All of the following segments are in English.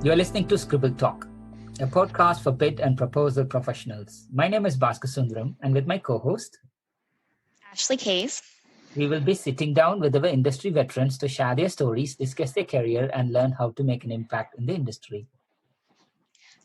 You're listening to Scribble Talk, a podcast for bid and proposal professionals. My name is Bhaskar Sundaram, and with my co-host, Ashley Case, we will be sitting down with our industry veterans to share their stories, discuss their career, and learn how to make an impact in the industry.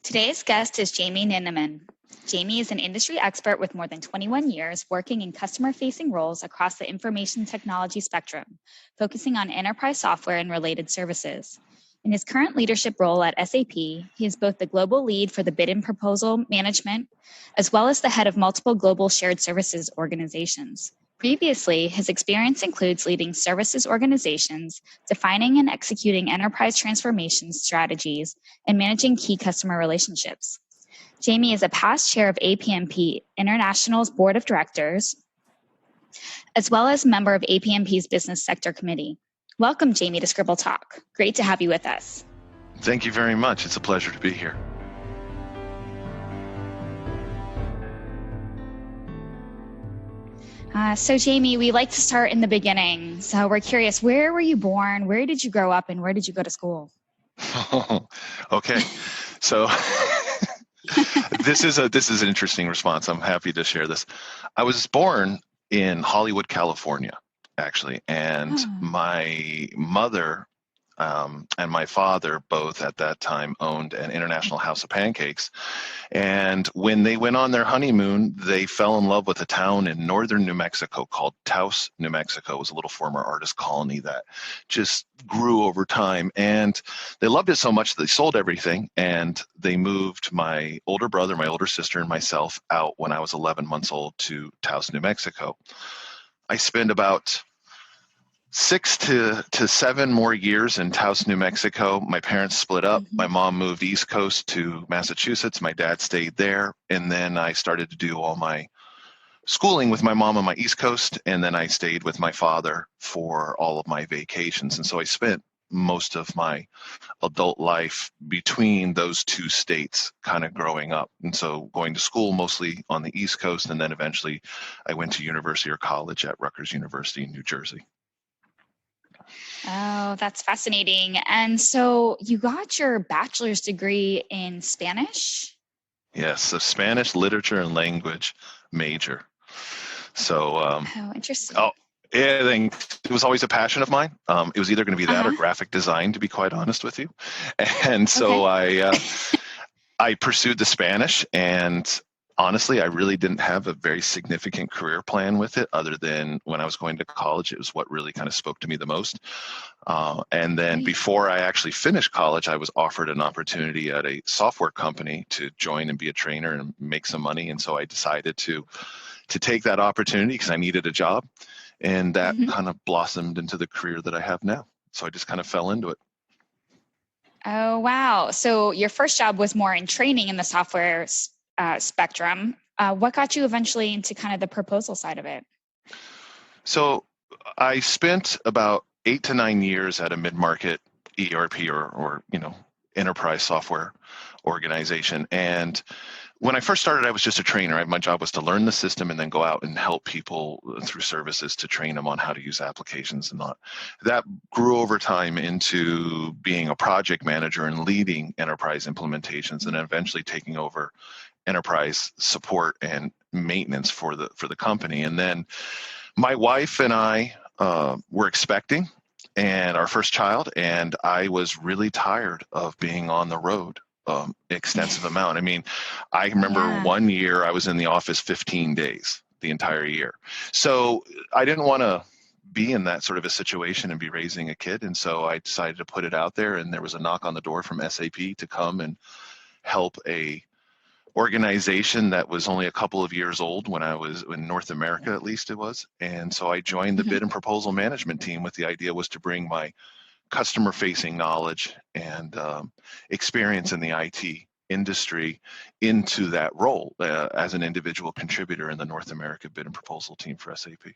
Today's guest is Jamie Ninneman. Jamie is an industry expert with more than 21 years working in customer-facing roles across the information technology spectrum, focusing on enterprise software and related services. In his current leadership role at SAP, he is both the global lead for the bid and proposal management, as well as the head of multiple global shared services organizations. Previously, his experience includes leading services organizations, defining and executing enterprise transformation strategies, and managing key customer relationships. Jamie is a past chair of APMP International's Board of Directors, as well as member of APMP's Business Sector Committee. Welcome, Jamie, to Scribble Talk. Great to have you with us. Thank you very much. It's a pleasure to be here. So Jamie, we like to start in the beginning. So we're curious, where were you born? Where did you grow up and where did you go to school? Okay. So this is an interesting response. I'm happy to share this. I was born in Hollywood, California, actually, and my mother and my father both at that time owned an international house of pancakes. And when they went on their honeymoon, they fell in love with a town in northern New Mexico called Taos, New Mexico. It was a little former artist colony that just grew over time. And they loved it so much that they sold everything and they moved my older brother, my older sister, and myself out when I was 11 months old to Taos, New Mexico. I spent about 6 to 7 more years in Taos, New Mexico. My parents split up. My mom moved East Coast to Massachusetts. My dad stayed there. And then I started to do all my schooling with my mom on my East Coast. And then I stayed with my father for all of my vacations. And so I spent most of my adult life between those two states kind of growing up. And so going to school mostly on the East Coast. And then eventually I went to university or college at Rutgers University in New Jersey. Oh, that's fascinating. And so you got your bachelor's degree in Spanish? Yes, a Spanish literature and language major. So, oh, interesting. I think it was always a passion of mine. It was either going to be that or graphic design, to be quite honest with you. And so I pursued the Spanish, and honestly, I really didn't have a very significant career plan with it other than when I was going to college, it was what really kind of spoke to me the most. And then before I actually finished college, I was offered an opportunity at a software company to join and be a trainer and make some money. And so I decided to take that opportunity because I needed a job. And that kind of blossomed into the career that I have now. So I just kind of fell into it. Oh, wow. So your first job was more in training in the software spectrum. What got you eventually into kind of the proposal side of it? So I spent about 8 to 9 years at a mid-market ERP or enterprise software organization. And when I first started, I was just a trainer. My job was to learn the system and then go out and help people through services to train them on how to use applications and not. That grew over time into being a project manager and leading enterprise implementations and eventually taking over enterprise support and maintenance for the company. And then my wife and I were expecting and our first child, and I was really tired of being on the road extensive amount. I mean, I remember one year I was in the office 15 days the entire year. So I didn't want to be in that sort of a situation and be raising a kid. And so I decided to put it out there, and there was a knock on the door from SAP to come and help a organization that was only a couple of years old when I was in North America, at least it was. And so I joined the bid and proposal management team with the idea was to bring my customer facing knowledge and experience in the IT industry into that role as an individual contributor in the North America bid and proposal team for SAP.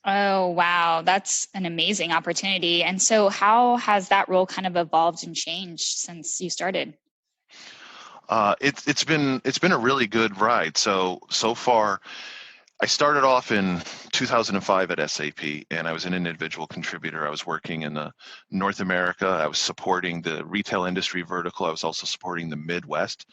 Oh, wow. That's an amazing opportunity. And so how has that role kind of evolved and changed since you started? It's been a really good ride. So far, I started off in 2005 at SAP, and I was an individual contributor. I was working in North America. I was supporting the retail industry vertical. I was also supporting the Midwest.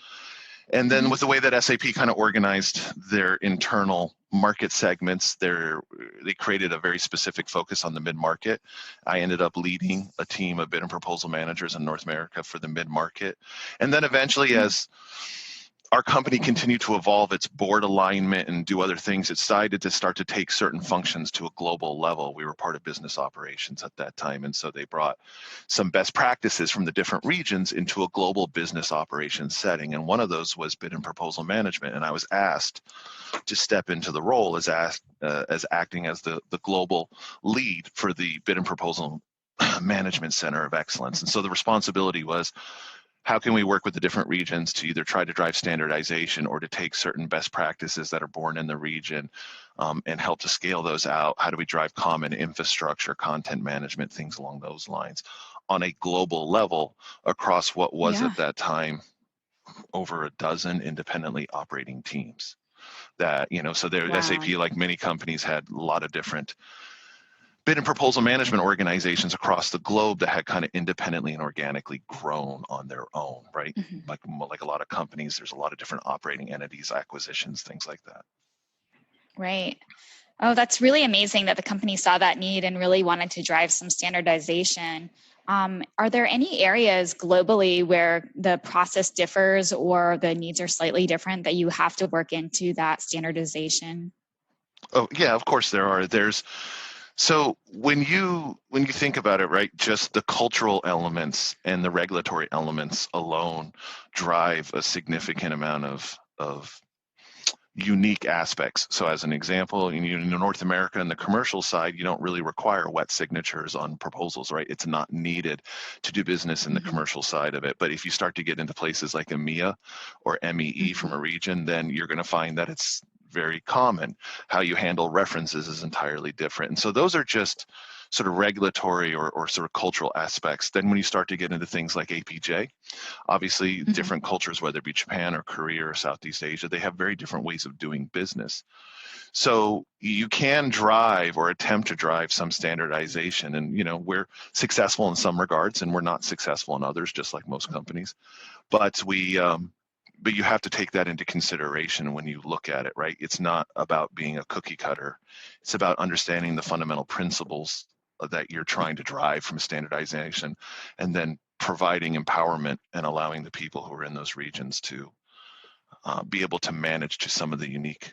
And then with the way that SAP kind of organized their internal market segments, they created a very specific focus on the mid-market. I ended up leading a team of bid and proposal managers in North America for the mid-market. And then eventually, as our company continued to evolve its board alignment and do other things, it decided to start to take certain functions to a global level. We were part of business operations at that time, and so they brought some best practices from the different regions into a global business operations setting. And one of those was bid and proposal management. And I was asked to step into the role as acting as the global lead for the bid and proposal management center of excellence. And so the responsibility was, how can we work with the different regions to either try to drive standardization or to take certain best practices that are born in the region and help to scale those out? How do we drive common infrastructure, content management, things along those lines on a global level across what was at that time over a dozen independently operating teams? That, so there, SAP, like many companies, had a lot of different bid and proposal management organizations across the globe that had kind of independently and organically grown on their own, right? Like a lot of companies, there's a lot of different operating entities, acquisitions, things like that. Right. Oh, that's really amazing that the company saw that need and really wanted to drive some standardization. Are there any areas globally where the process differs or the needs are slightly different that you have to work into that standardization? Oh, yeah, of course there are. So when you think about it, right, just the cultural elements and the regulatory elements alone drive a significant amount of unique aspects. So as an example, in North America, in the commercial side, you don't really require wet signatures on proposals, right? It's not needed to do business in the commercial side of it. But if you start to get into places like EMEA or MEE from a region, then you're going to find that it's very common. How you handle references is entirely different. And so those are just sort of regulatory or sort of cultural aspects. Then when you start to get into things like APJ, obviously different cultures, whether it be Japan or Korea or Southeast Asia, they have very different ways of doing business. So you can drive or attempt to drive some standardization, and we're successful in some regards and we're not successful in others, just like most companies. But but you have to take that into consideration when you look at it, right? It's not about being a cookie cutter. It's about understanding the fundamental principles that you're trying to drive from standardization, and then providing empowerment and allowing the people who are in those regions to be able to manage to some of the unique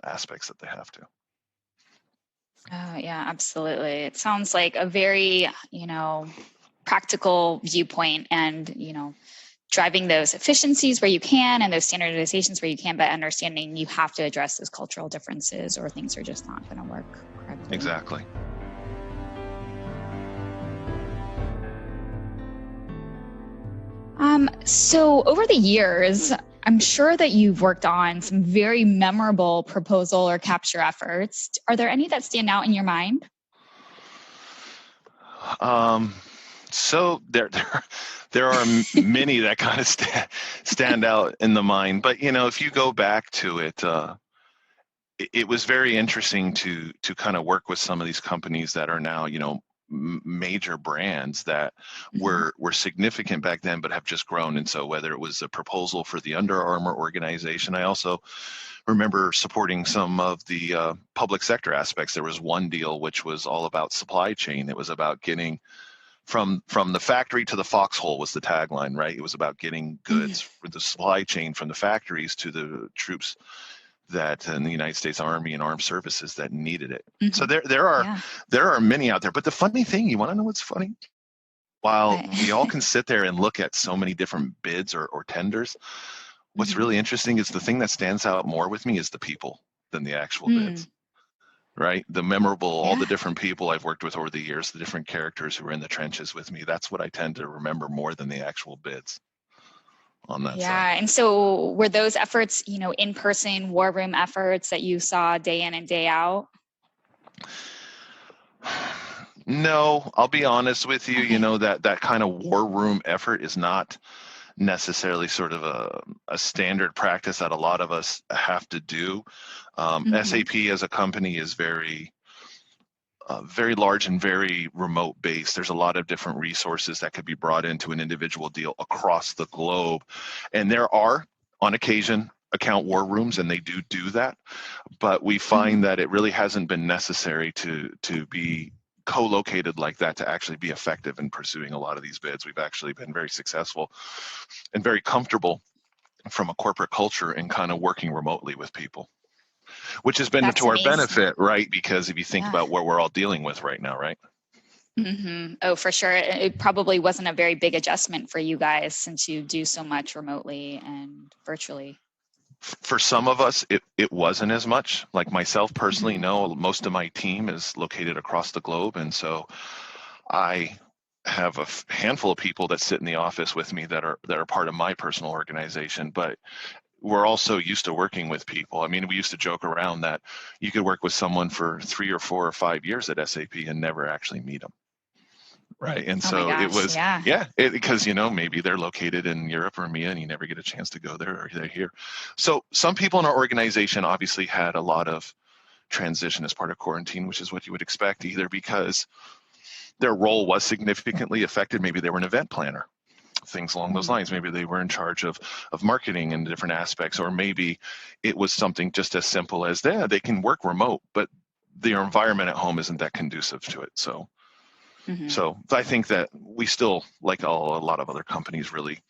aspects that they have to. Oh, yeah, absolutely. It sounds like a very, practical viewpoint and, driving those efficiencies where you can and those standardizations where you can, but understanding you have to address those cultural differences or things are just not going to work correctly. Exactly. So over the years, I'm sure that you've worked on some very memorable proposal or capture efforts. Are there any that stand out in your mind? So there are many that kind of stand out in the mind. But if you go back to it, it was very interesting to kind of work with some of these companies that are now major brands that were significant back then, but have just grown. And so whether it was a proposal for the Under Armour organization, I also remember supporting some of the public sector aspects. There was one deal which was all about supply chain. It was about getting from the factory to the foxhole was the tagline, right? It was about getting goods for the supply chain from the factories to the troops that in the United States Army and Armed Services that needed it. So there are many out there. But the funny thing, you want to know what's funny? While we all can sit there and look at so many different bids or tenders, what's really interesting is the thing that stands out more with me is the people than the actual bids. Right? The memorable, all the different people I've worked with over the years, the different characters who are in the trenches with me. That's what I tend to remember more than the actual bids on that side. And so were those efforts, in-person war room efforts that you saw day in and day out? No, I'll be honest with you, that kind of war room effort is not necessarily sort of a standard practice that a lot of us have to do. SAP as a company is very large and very remote based. There's a lot of different resources that could be brought into an individual deal across the globe. And there are, on occasion, account war rooms, and they do that. But we find that it really hasn't been necessary to be co-located like that to actually be effective in pursuing a lot of these bids. We've actually been very successful and very comfortable from a corporate culture in kind of working remotely with people, which has been That's to our amazing. benefit, right? Because if you think about what we're all dealing with right now, right? Oh, for sure. It probably wasn't a very big adjustment for you guys since you do so much remotely and virtually. For some of us, it wasn't as much. Like myself personally, no, most of my team is located across the globe. And so I have a handful of people that sit in the office with me that are part of my personal organization, but we're also used to working with people. I mean, we used to joke around that you could work with someone for 3 or 4 or 5 years at SAP and never actually meet them. Right. And so it was, because, maybe they're located in Europe or EMEA and you never get a chance to go there, or they're here. So some people in our organization obviously had a lot of transition as part of quarantine, which is what you would expect, either because their role was significantly affected. Maybe they were an event planner, things along those lines. Maybe they were in charge of marketing and different aspects, or maybe it was something just as simple as they can work remote, but their environment at home isn't that conducive to it. So I think that we still, like a lot of other companies, really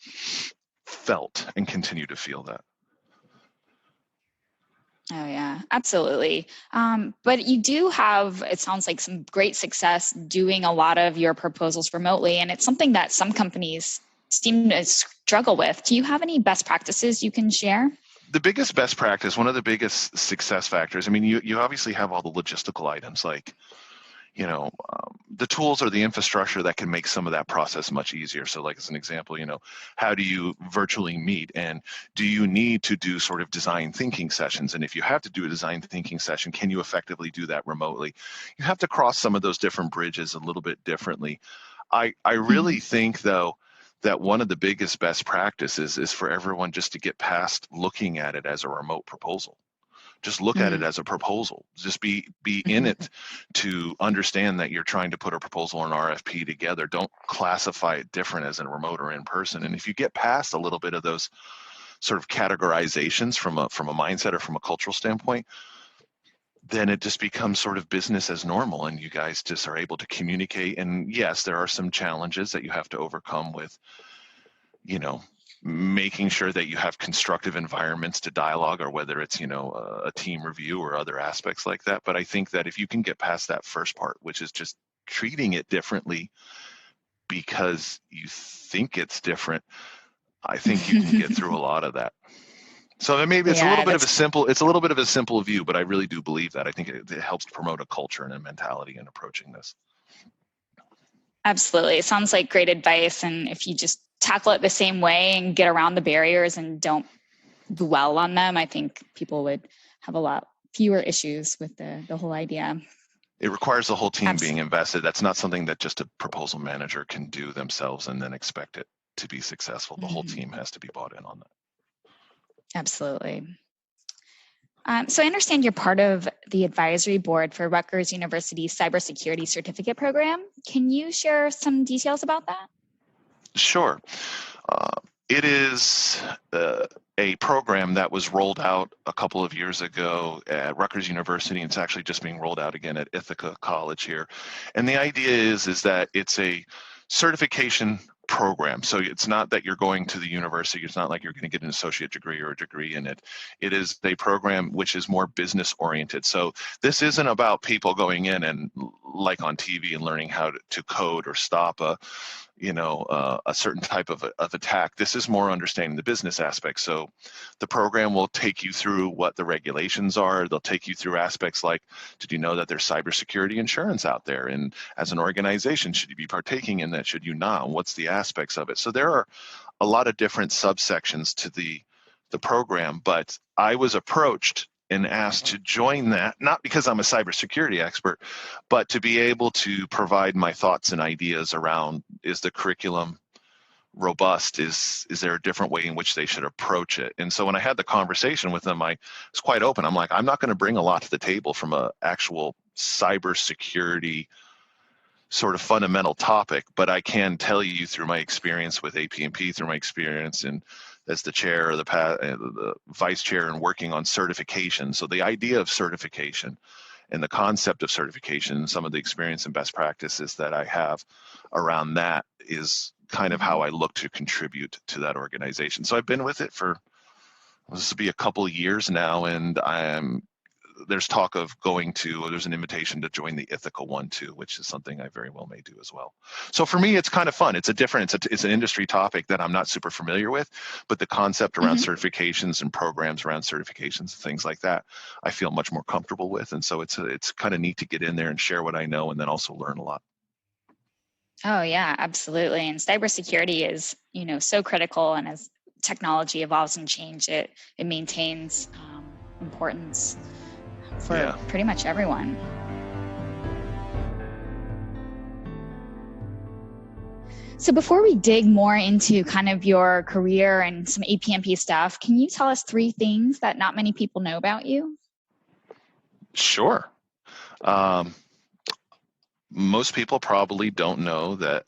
felt and continue to feel that. Oh, yeah, absolutely. But you do have, it sounds like, some great success doing a lot of your proposals remotely. And it's something that some companies seem to struggle with. Do you have any best practices you can share? The biggest best practice, one of the biggest success factors, I mean, you obviously have all the logistical items like, the tools or the infrastructure that can make some of that process much easier. So like as an example, how do you virtually meet, and do you need to do sort of design thinking sessions? And if you have to do a design thinking session, can you effectively do that remotely? You have to cross some of those different bridges a little bit differently. I really think, though, that one of the biggest best practices is for everyone just to get past looking at it as a remote proposal. Just look at it as a proposal. Just be in it to understand that you're trying to put a proposal or an RFP together. Don't classify it different as a remote or in person. And if you get past a little bit of those sort of categorizations from a mindset or from a cultural standpoint, then it just becomes sort of business as normal, and you guys just are able to communicate. And yes, there are some challenges that you have to overcome with, making sure that you have constructive environments to dialogue, or whether it's, a team review or other aspects like that. But I think that if you can get past that first part, which is just treating it differently because you think it's different, I think you can get through a lot of that. So maybe it's a little bit of a simple view, but I really do believe that. I think it helps promote a culture and a mentality in approaching this. Absolutely. It sounds like great advice. And if you just tackle it the same way and get around the barriers and don't dwell on them, I think people would have a lot fewer issues with the whole idea. It requires the whole team being invested. That's not something that just a proposal manager can do themselves and then expect it to be successful. The whole team has to be bought in on that. Absolutely. So I understand you're part of the advisory board for Rutgers University's cybersecurity certificate program. Can you share some details about that? Sure. It is a program that was rolled out a couple of years ago at Rutgers University, and it's actually just being rolled out again at Ithaca College here. And the idea is that it's a certification program. So it's not that you're going to the university. It's not like you're going to get an associate degree or a degree in it. It is a program which is more business oriented. So this isn't about people going in and, like on TV, and learning how to code or stop a certain type of attack. This is more understanding the business aspect. So the program will take you through what the regulations are. They'll take you through aspects like, did you know that there's cybersecurity insurance out there? And as an organization, should you be partaking in that? Should you not? What's the aspects of it? So there are a lot of different subsections to the program, but I was approached and asked to join that, not because I'm a cybersecurity expert, but to be able to provide my thoughts and ideas around, is the curriculum robust? Is there a different way in which they should approach it? And so when I had the conversation with them, I was quite open. I'm like, I'm not going to bring a lot to the table from a actual cybersecurity sort of fundamental topic, but I can tell you through my experience with APMP, through my experience in as the chair or the vice chair and working on certification. So the idea of certification and the concept of certification, some of the experience and best practices that I have around that is kind of how I look to contribute to that organization. So I've been with it for, this will be a couple of years now, and there's talk of there's an invitation to join the Ithaca one too, which is something I very well may do as well. So for me, it's kind of fun. It's an industry topic that I'm not super familiar with, but the concept around certifications and programs around certifications and things like that, I feel much more comfortable with. And so it's kind of neat to get in there and share what I know and then also learn a lot. Oh yeah, absolutely. And cybersecurity is, so critical. And as technology evolves and changes, it maintains importance for pretty much everyone. So before we dig more into kind of your career and some APMP stuff, can you tell us 3 things that not many people know about you? Sure. Most people probably don't know that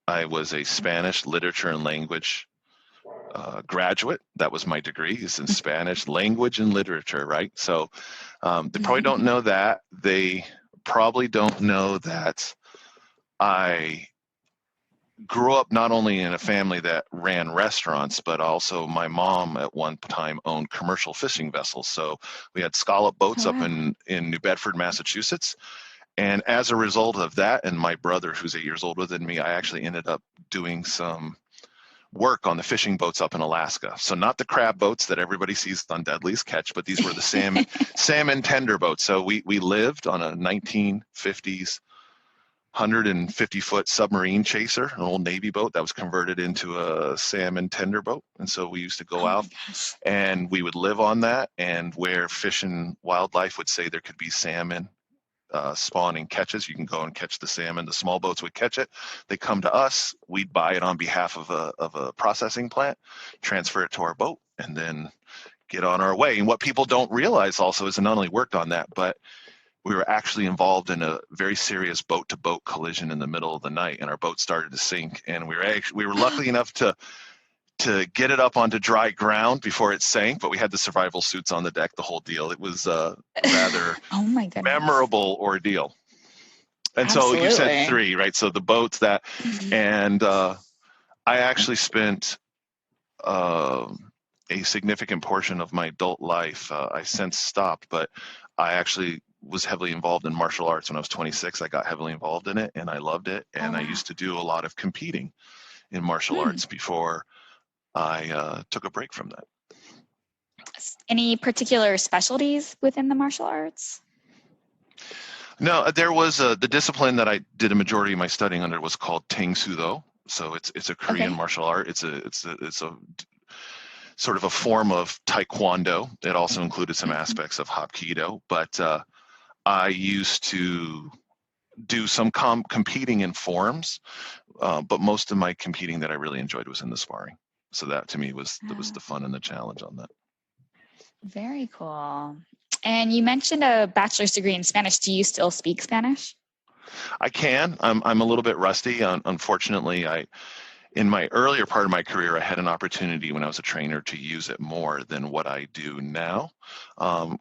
I was a Spanish literature and language graduate. That was my degree, is in Spanish language and literature, right? So they probably don't know that. They probably don't know that I grew up not only in a family that ran restaurants, but also my mom at one time owned commercial fishing vessels. So we had scallop boats up in New Bedford, Massachusetts. And as a result of that, and my brother, who's 8 years older than me, I actually ended up doing some work on the fishing boats up in Alaska. So not the crab boats that everybody sees on Deadliest Catch, but these were the salmon tender boats. So we lived on a 1950s 150-foot submarine chaser, an old Navy boat that was converted into a salmon tender boat. And so we used to go out and we would live on that, and where fish and wildlife would say there could be salmon spawning catches, you can go and catch the salmon. The small boats would catch it. They come to us. We'd buy it on behalf of a processing plant, transfer it to our boat, and then get on our way. And what people don't realize also is I not only worked on that, but we were actually involved in a very serious boat-to-boat collision in the middle of the night, and our boat started to sink. And we were lucky enough to get it up onto dry ground before it sank, but we had the survival suits on the deck, the whole deal. It was a rather memorable ordeal. And so you said 3, right? So the boats that, and I actually spent a significant portion of my adult life, I since stopped, but I actually was heavily involved in martial arts. When I was 26, I got heavily involved in it, and I loved it. And I used to do a lot of competing in martial arts before I took a break from that. Any particular specialties within the martial arts? No, there was the discipline that I did a majority of my studying under was called Tang Soo Do. So it's a Korean martial art. It's a sort of a form of Taekwondo. It also included some aspects of Hapkido, but I used to do some competing in forms, but most of my competing that I really enjoyed was in the sparring. So that to me was the fun and the challenge on that. Very cool. And you mentioned a bachelor's degree in Spanish. Do you still speak Spanish? I can. I'm a little bit rusty. Unfortunately, in my earlier part of my career, I had an opportunity when I was a trainer to use it more than what I do now.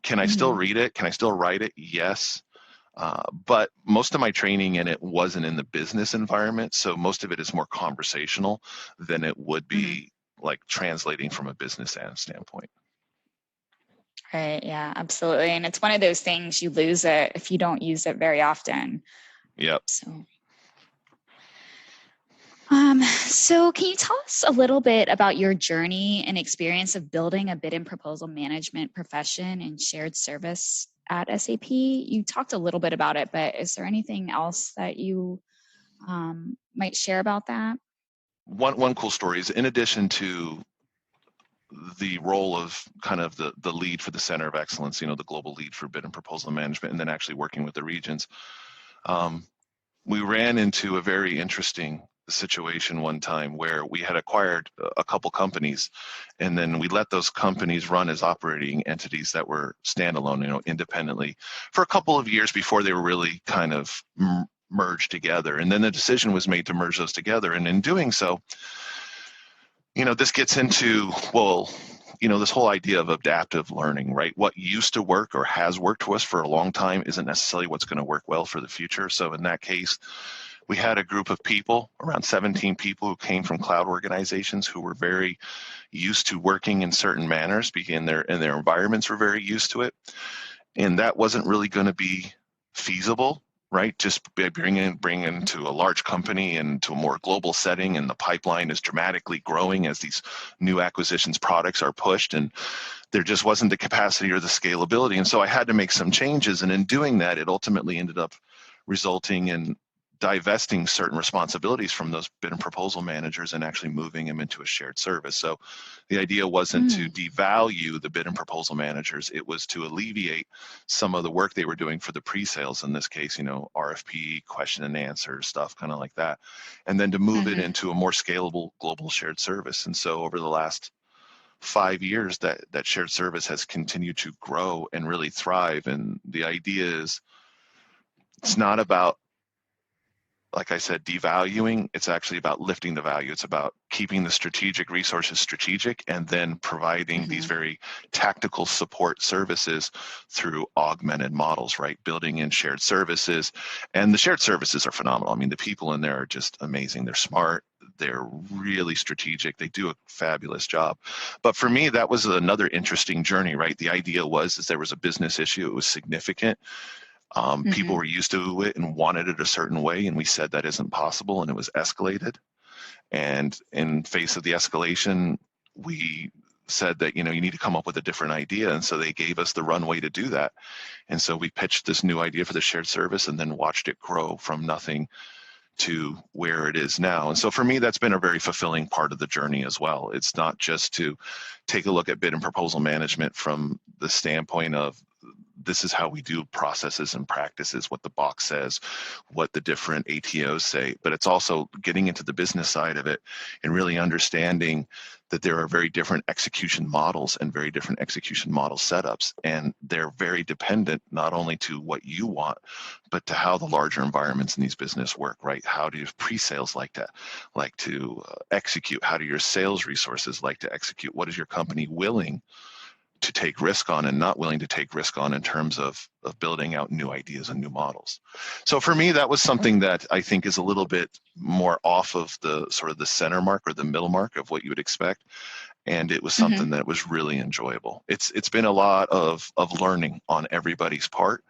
Can I still read it? Can I still write it? Yes. But most of my training in it wasn't in the business environment. So most of it is more conversational than it would be like translating from a business standpoint. Right. Yeah, absolutely. And it's one of those things, you lose it if you don't use it very often. Yep. So can you tell us a little bit about your journey and experience of building a bid and proposal management profession and shared service at SAP? You talked a little bit about it, but is there anything else that you might share about that? One cool story is, in addition to the role of kind of the lead for the Center of Excellence, the global lead for bid and proposal management, and then actually working with the regions, we ran into a very interesting situation one time where we had acquired a couple companies, and then we let those companies run as operating entities that were standalone, independently for a couple of years before they were really kind of merged together. And then the decision was made to merge those together. And in doing so, this gets into, this whole idea of adaptive learning, right? What used to work or has worked to us for a long time isn't necessarily what's going to work well for the future. So in that case, we had a group of people, around 17 people, who came from cloud organizations who were very used to working in certain manners, and their environments were very used to it. And that wasn't really going to be feasible, right? Just bringing to a large company and to a more global setting, and the pipeline is dramatically growing as these new acquisitions products are pushed, and there just wasn't the capacity or the scalability. And so I had to make some changes, and in doing that, it ultimately ended up resulting in divesting certain responsibilities from those bid and proposal managers and actually moving them into a shared service. So the idea wasn't to devalue the bid and proposal managers. It was to alleviate some of the work they were doing for the pre-sales, in this case, RFP, question and answer stuff, kind of like that, and then to move it into a more scalable global shared service. And so over the last 5 years, that shared service has continued to grow and really thrive. And the idea is, it's not about, like I said, devaluing. It's actually about lifting the value. It's about keeping the strategic resources strategic, and then providing these very tactical support services through augmented models, right? Building in shared services. And the shared services are phenomenal. I mean, the people in there are just amazing. They're smart. They're really strategic. They do a fabulous job. But for me, that was another interesting journey, right? The idea was there was a business issue. It was significant. People were used to it and wanted it a certain way, and we said that isn't possible, and it was escalated. And in face of the escalation, we said that, you need to come up with a different idea. And so they gave us the runway to do that. And so we pitched this new idea for the shared service, and then watched it grow from nothing to where it is now. And so for me, that's been a very fulfilling part of the journey as well. It's not just to take a look at bid and proposal management from the standpoint of, this is how we do processes and practices, what the box says, what the different ATOs say, but it's also getting into the business side of it and really understanding that there are very different execution models and very different execution model setups, and they're very dependent not only to what you want, but to how the larger environments in these business work, right? How do pre-sales like to execute? How do your sales resources like to execute? What is your company willing to take risk on and not willing to take risk on in terms of building out new ideas and new models? So for me, that was something that I think is a little bit more off of the sort of the center mark or the middle mark of what you would expect. And it was something that was really enjoyable. It's been a lot of learning on everybody's part.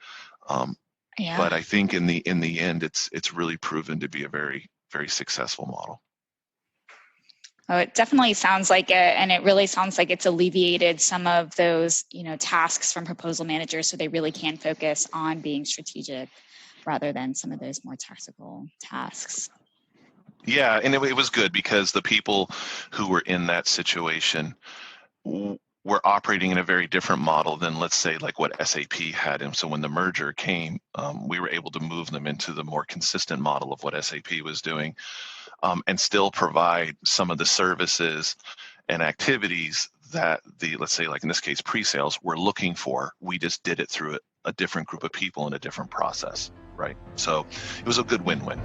But I think in the end, it's really proven to be a very, very successful model. Oh, it definitely sounds like it, and it really sounds like it's alleviated some of those, tasks from proposal managers, so they really can focus on being strategic rather than some of those more tactical tasks. Yeah, and it was good because the people who were in that situation were operating in a very different model than, let's say, like what SAP had. And so when the merger came, we were able to move them into the more consistent model of what SAP was doing. And still provide some of the services and activities that let's say, like in this case, pre-sales, we're looking for. We just did it through a different group of people in a different process, right? So it was a good win-win.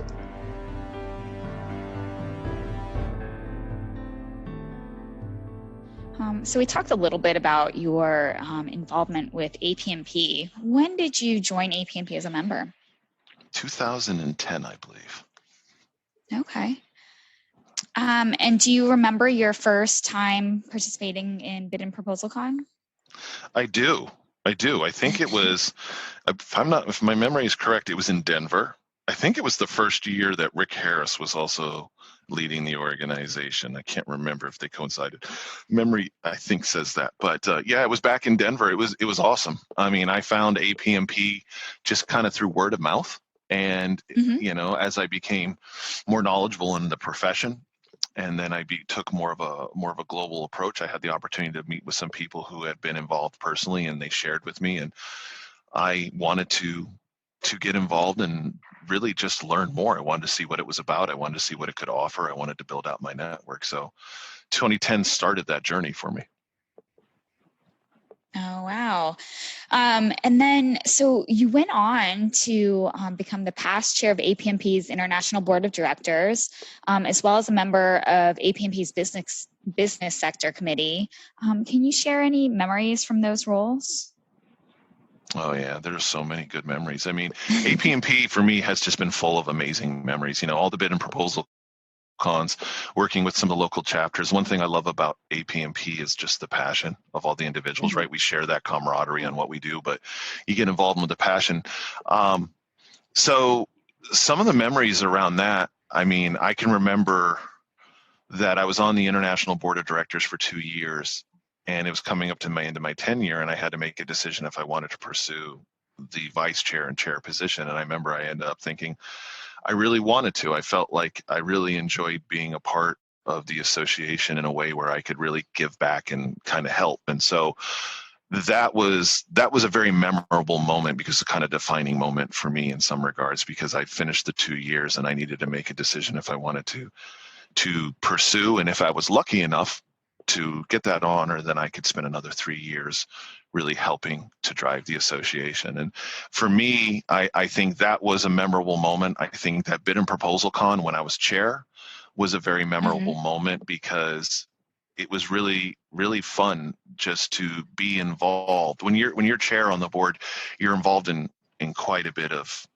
So we talked a little bit about your involvement with APMP. When did you join APMP as a member? 2010, I believe. Okay. And do you remember your first time participating in Bid and Proposal Con? I do. I think it was, if my memory is correct, it was in Denver. I think it was the first year that Rick Harris was also leading the organization. I can't remember if they coincided. Memory, I think, says that. But yeah, it was back in Denver. It was awesome. I mean, I found APMP just kind of through word of mouth. And, as I became more knowledgeable in the profession, and then I took more of a global approach, I had the opportunity to meet with some people who had been involved personally, and they shared with me, and I wanted to get involved and really just learn more. I wanted to see what it was about. I wanted to see what it could offer. I wanted to build out my network. So 2010 started that journey for me. Oh, wow. And then, so you went on to become the past chair of APMP's International Board of Directors, as well as a member of APMP's Business Sector Committee. Can you share any memories from those roles? Oh yeah, there's so many good memories. I mean, APMP for me has just been full of amazing memories. You know, all the bid and proposal cons, working with some of the local chapters. One thing I love about APMP is just the passion of all the individuals, right? We share that camaraderie on what we do, but you get involved with the passion. So some of the memories around that, I mean, I can remember that I was on the International Board of Directors for 2 years, and it was coming up to my end of my tenure, and I had to make a decision if I wanted to pursue the vice chair and chair position. And I remember I ended up thinking, I really wanted to. I felt like I really enjoyed being a part of the association in a way where I could really give back and kind of help. And so that was a very memorable moment, because it's a kind of defining moment for me in some regards, because I finished the 2 years and I needed to make a decision if I wanted to pursue, and if I was lucky enough to get that honor, then I could spend another 3 years really helping to drive the association. And for me, I think that was a memorable moment. I think that Bid and Proposal Con, when I was chair, was a very memorable moment, because it was really, really fun just to be involved. When you're chair on the board, you're involved in quite a bit of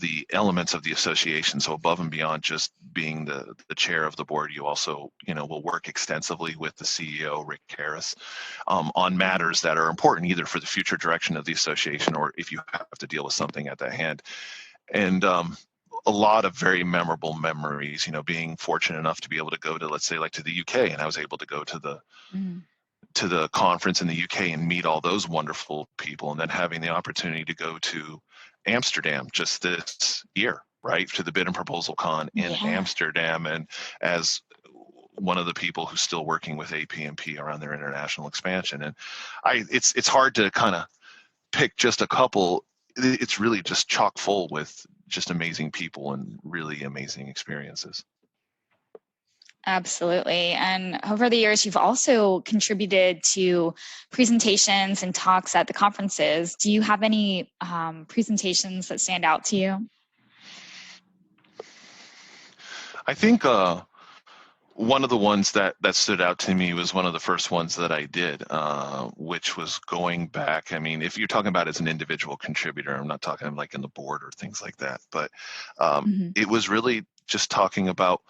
the elements of the association. So above and beyond just being the chair of the board, you also, will work extensively with the CEO, Rick Harris, on matters that are important either for the future direction of the association, or if you have to deal with something at that hand. And a lot of very memorable memories, being fortunate enough to be able to go to, let's say, like to the UK, and I was able to go to the conference in the UK and meet all those wonderful people, and then having the opportunity to go to Amsterdam just this year, right, to the Bid and Proposal Con in Amsterdam, and as one of the people who's still working with APMP around their international expansion. And it's hard to kind of pick just a couple. It's really just chock full with just amazing people and really amazing experiences. Absolutely. And over the years, you've also contributed to presentations and talks at the conferences. Do you have any presentations that stand out to you? I think one of the ones that stood out to me was one of the first ones that I did, which was going back. I mean, if you're talking about as an individual contributor, I'm not talking like in the board or things like that, but it was really just talking about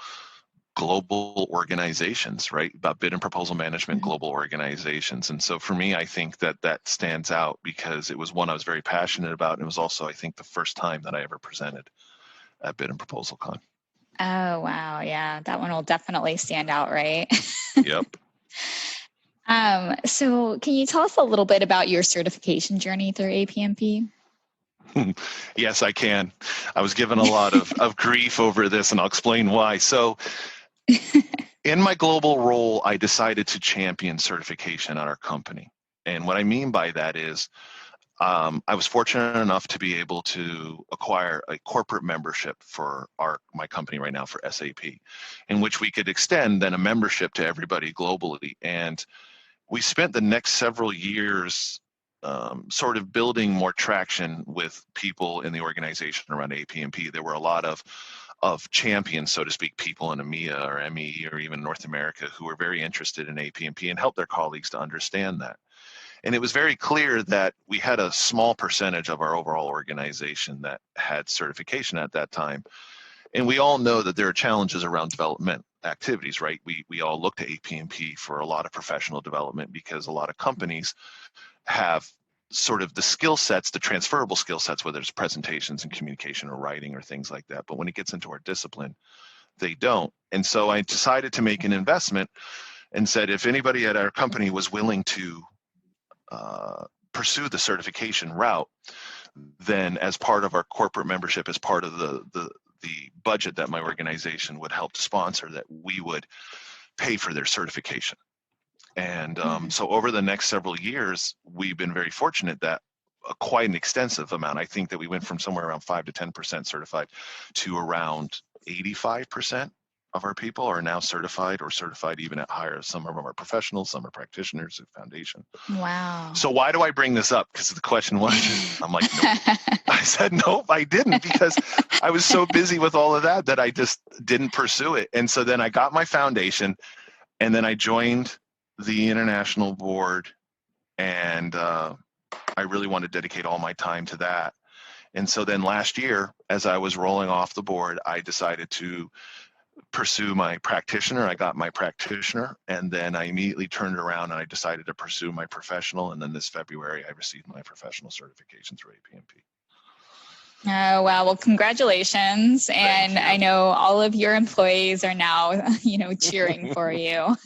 global organizations, right? About bid and proposal management, global organizations. And so for me, I think that stands out because it was one I was very passionate about. And it was also, I think, the first time that I ever presented at Bid and Proposal Con. Oh, wow. Yeah, that one will definitely stand out, right? Yep. So can you tell us a little bit about your certification journey through APMP? Yes, I can. I was given a lot of grief over this, and I'll explain why. So in my global role, I decided to champion certification at our company. And what I mean by that is I was fortunate enough to be able to acquire a corporate membership for my company right now, for SAP, in which we could extend then a membership to everybody globally. And we spent the next several years sort of building more traction with people in the organization around APMP. There were a lot of champions, so to speak, people in EMEA or ME or even North America who were very interested in APMP and helped their colleagues to understand that. And it was very clear that we had a small percentage of our overall organization that had certification at that time. And we all know that there are challenges around development activities, right? We all look to APMP for a lot of professional development because a lot of companies have sort of the skill sets, the transferable skill sets, whether it's presentations and communication or writing or things like that. But when it gets into our discipline, they don't. And so I decided to make an investment and said, if anybody at our company was willing to pursue the certification route, then as part of our corporate membership, as part of the budget that my organization would help to sponsor, that we would pay for their certification. And so over the next several years, we've been very fortunate that quite an extensive amount. I think that we went from somewhere around 5 to 10% certified to around 85% of our people are now certified, or certified even at higher. Some of them are professionals, some are practitioners at foundation. Wow. So why do I bring this up? Because the question was, I'm like, nope. I said, nope, I didn't, because I was so busy with all of that I just didn't pursue it. And so then I got my foundation, and then I joined the international board, and I really want to dedicate all my time to that. And so then last year, as I was rolling off the board, I decided to pursue my practitioner. I got my practitioner, and then I immediately turned around and I decided to pursue my professional. And then this February, I received my professional certification through APMP. Oh, wow. Well, congratulations. And I know all of your employees are now, cheering for you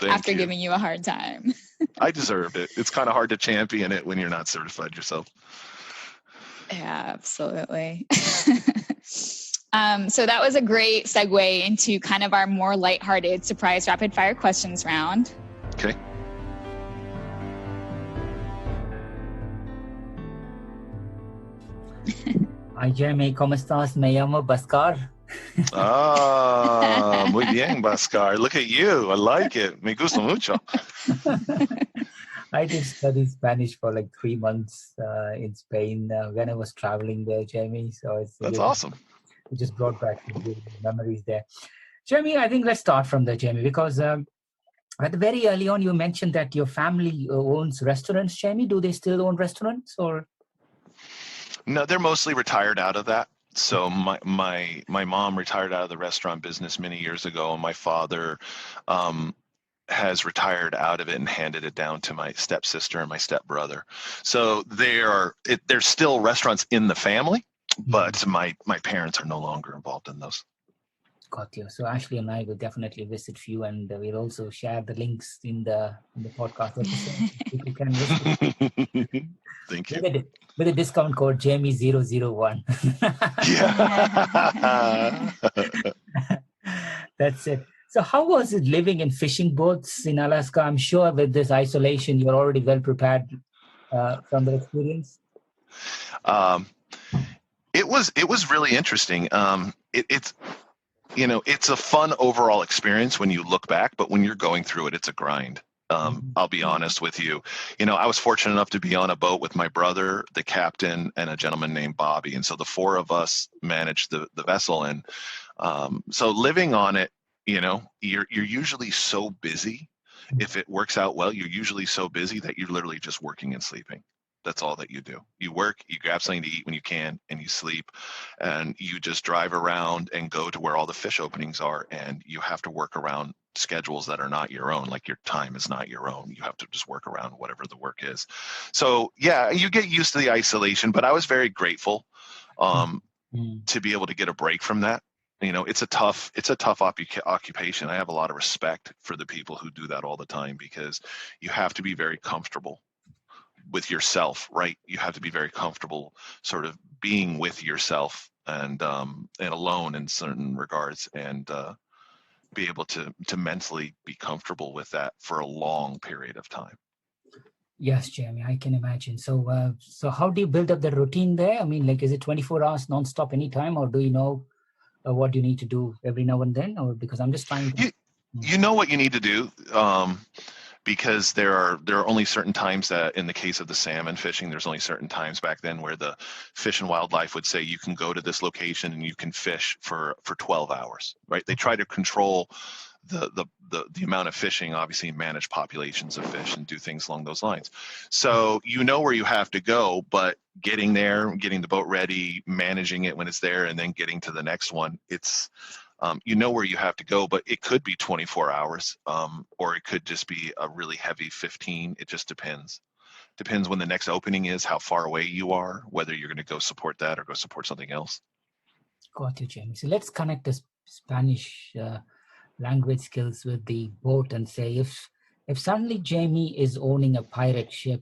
after giving you a hard time. I deserved it. It's kind of hard to champion it when you're not certified yourself. Yeah, absolutely. So that was a great segue into kind of our more lighthearted surprise rapid fire questions round. Okay. Hi, Jeremy. ¿Cómo estás? Me llamo Bhaskar. Ah, muy bien, Bhaskar. Look at you. I like it. Me gusta mucho. I did study Spanish for like 3 months in Spain when I was traveling there, Jeremy. So That's awesome. It just brought back memories there. Jeremy, I think let's start from there, Jeremy, because at the very early on, you mentioned that your family owns restaurants, Jeremy. Do they still own restaurants, or? No, they're mostly retired out of that. So my mom retired out of the restaurant business many years ago, and my father has retired out of it and handed it down to my stepsister and my stepbrother. So there's still restaurants in the family, but my parents are no longer involved in those. Got you. So Ashley and I will definitely visit you, and we'll also share the links in the podcast episode. People can visit. Thank you. With the discount code Jamie001. Yeah. That's it. So how was it living in fishing boats in Alaska? I'm sure with this isolation, you're already well prepared from the experience. It was really interesting. It's a fun overall experience when you look back, but when you're going through it, it's a grind. I'll be honest with you. I was fortunate enough to be on a boat with my brother, the captain, and a gentleman named Bobby. And so the four of us managed the vessel. And so living on it, you're usually so busy. If it works out well, you're usually so busy that you're literally just working and sleeping. That's all that you do. You work, you grab something to eat when you can, and you sleep, and you just drive around and go to where all the fish openings are, and you have to work around schedules that are not your own. Like your time is not your own. You have to just work around whatever the work is. So yeah, you get used to the isolation, but I was very grateful to be able to get a break from that. It's a tough occupation. I have a lot of respect for the people who do that all the time, because you have to be very comfortable with yourself, right? You have to be very comfortable sort of being with yourself and alone in certain regards, and be able to mentally be comfortable with that for a long period of time. Yes, Jeremy, I can imagine. So how do you build up the routine there? I mean, like, is it 24 hours nonstop anytime, or do you know what you need to do every now and then? Or because I'm just trying to... You know what you need to do, because there are only certain times that, in the case of the salmon fishing, there's only certain times back then where the Fish and Wildlife would say you can go to this location and you can fish for 12 hours, right? They try to control the amount of fishing, obviously manage populations of fish and do things along those lines. So where you have to go, but getting there, getting the boat ready, managing it when it's there, and then getting to the next one, it's where you have to go, but it could be 24 hours, or it could just be a really heavy 15. It just depends. Depends when the next opening is, how far away you are, whether you're going to go support that or go support something else. Got you, Jamie. So let's connect the Spanish language skills with the boat and say, if suddenly Jamie is owning a pirate ship,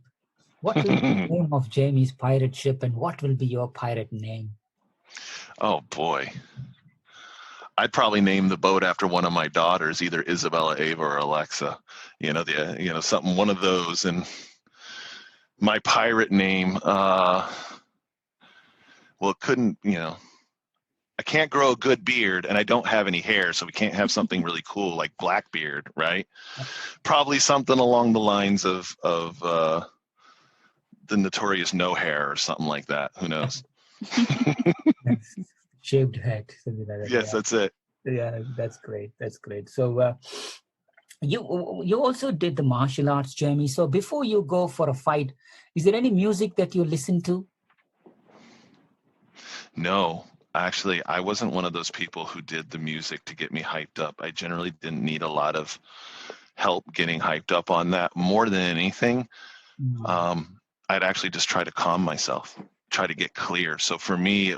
what will be the name of Jamie's pirate ship, and what will be your pirate name? Oh boy. I'd probably name the boat after one of my daughters, either Isabella, Ava, or Alexa. Something, one of those. And My pirate name, well, it couldn't, I can't grow a good beard and I don't have any hair, so we can't have something really cool like Blackbeard, right? Probably something along the lines of the notorious No Hair or something like that. Who knows? Shaved head, something like that. Yes, Yeah. that's it. Yeah, that's great. That's great. So you also did the martial arts, Jamie. So before you go for a fight, is there any music that you listen to? No, actually, I wasn't one of those people who did the music to get me hyped up. I generally didn't need a lot of help getting hyped up on that. More than anything, I'd actually just try to calm myself, try to get clear. So for me,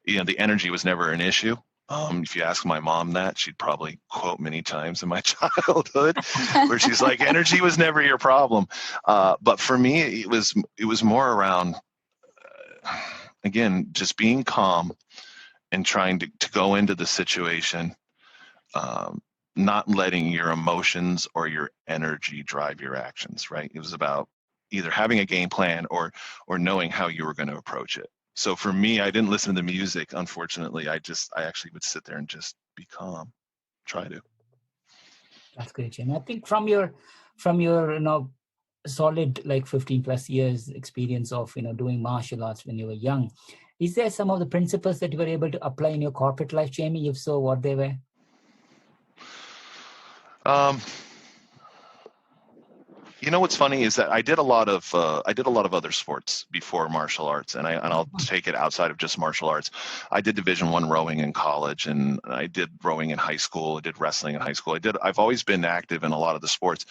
the energy was never an issue. If you ask my mom that, she'd probably quote many times in my childhood where she's like, energy was never your problem. But for me, it was more around, again, just being calm and trying to go into the situation, not letting your emotions or your energy drive your actions, right? It was about either having a game plan or knowing how you were going to approach it. So for me, I didn't listen to the music, unfortunately. I actually would sit there and just be calm, try to. That's great, Jamie. I think from your solid like 15 plus years experience of doing martial arts when you were young, is there some of the principles that you were able to apply in your corporate life, Jamie? If so, what they were? What's funny is that I did a lot of other sports before martial arts, and I'll take it outside of just martial arts. I did Division I rowing in college, and I did rowing in high school. I did wrestling in high school. I've always been active in a lot of the sports,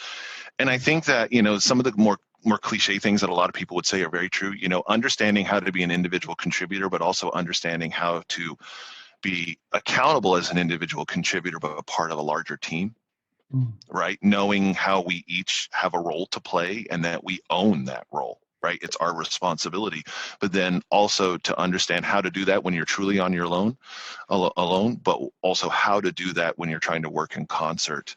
and I think that some of the more cliche things that a lot of people would say are very true. Understanding how to be an individual contributor, but also understanding how to be accountable as an individual contributor, but a part of a larger team. Right? Knowing how we each have a role to play and that we own that role, right? It's our responsibility. But then also to understand how to do that when you're truly on your alone, but also how to do that when you're trying to work in concert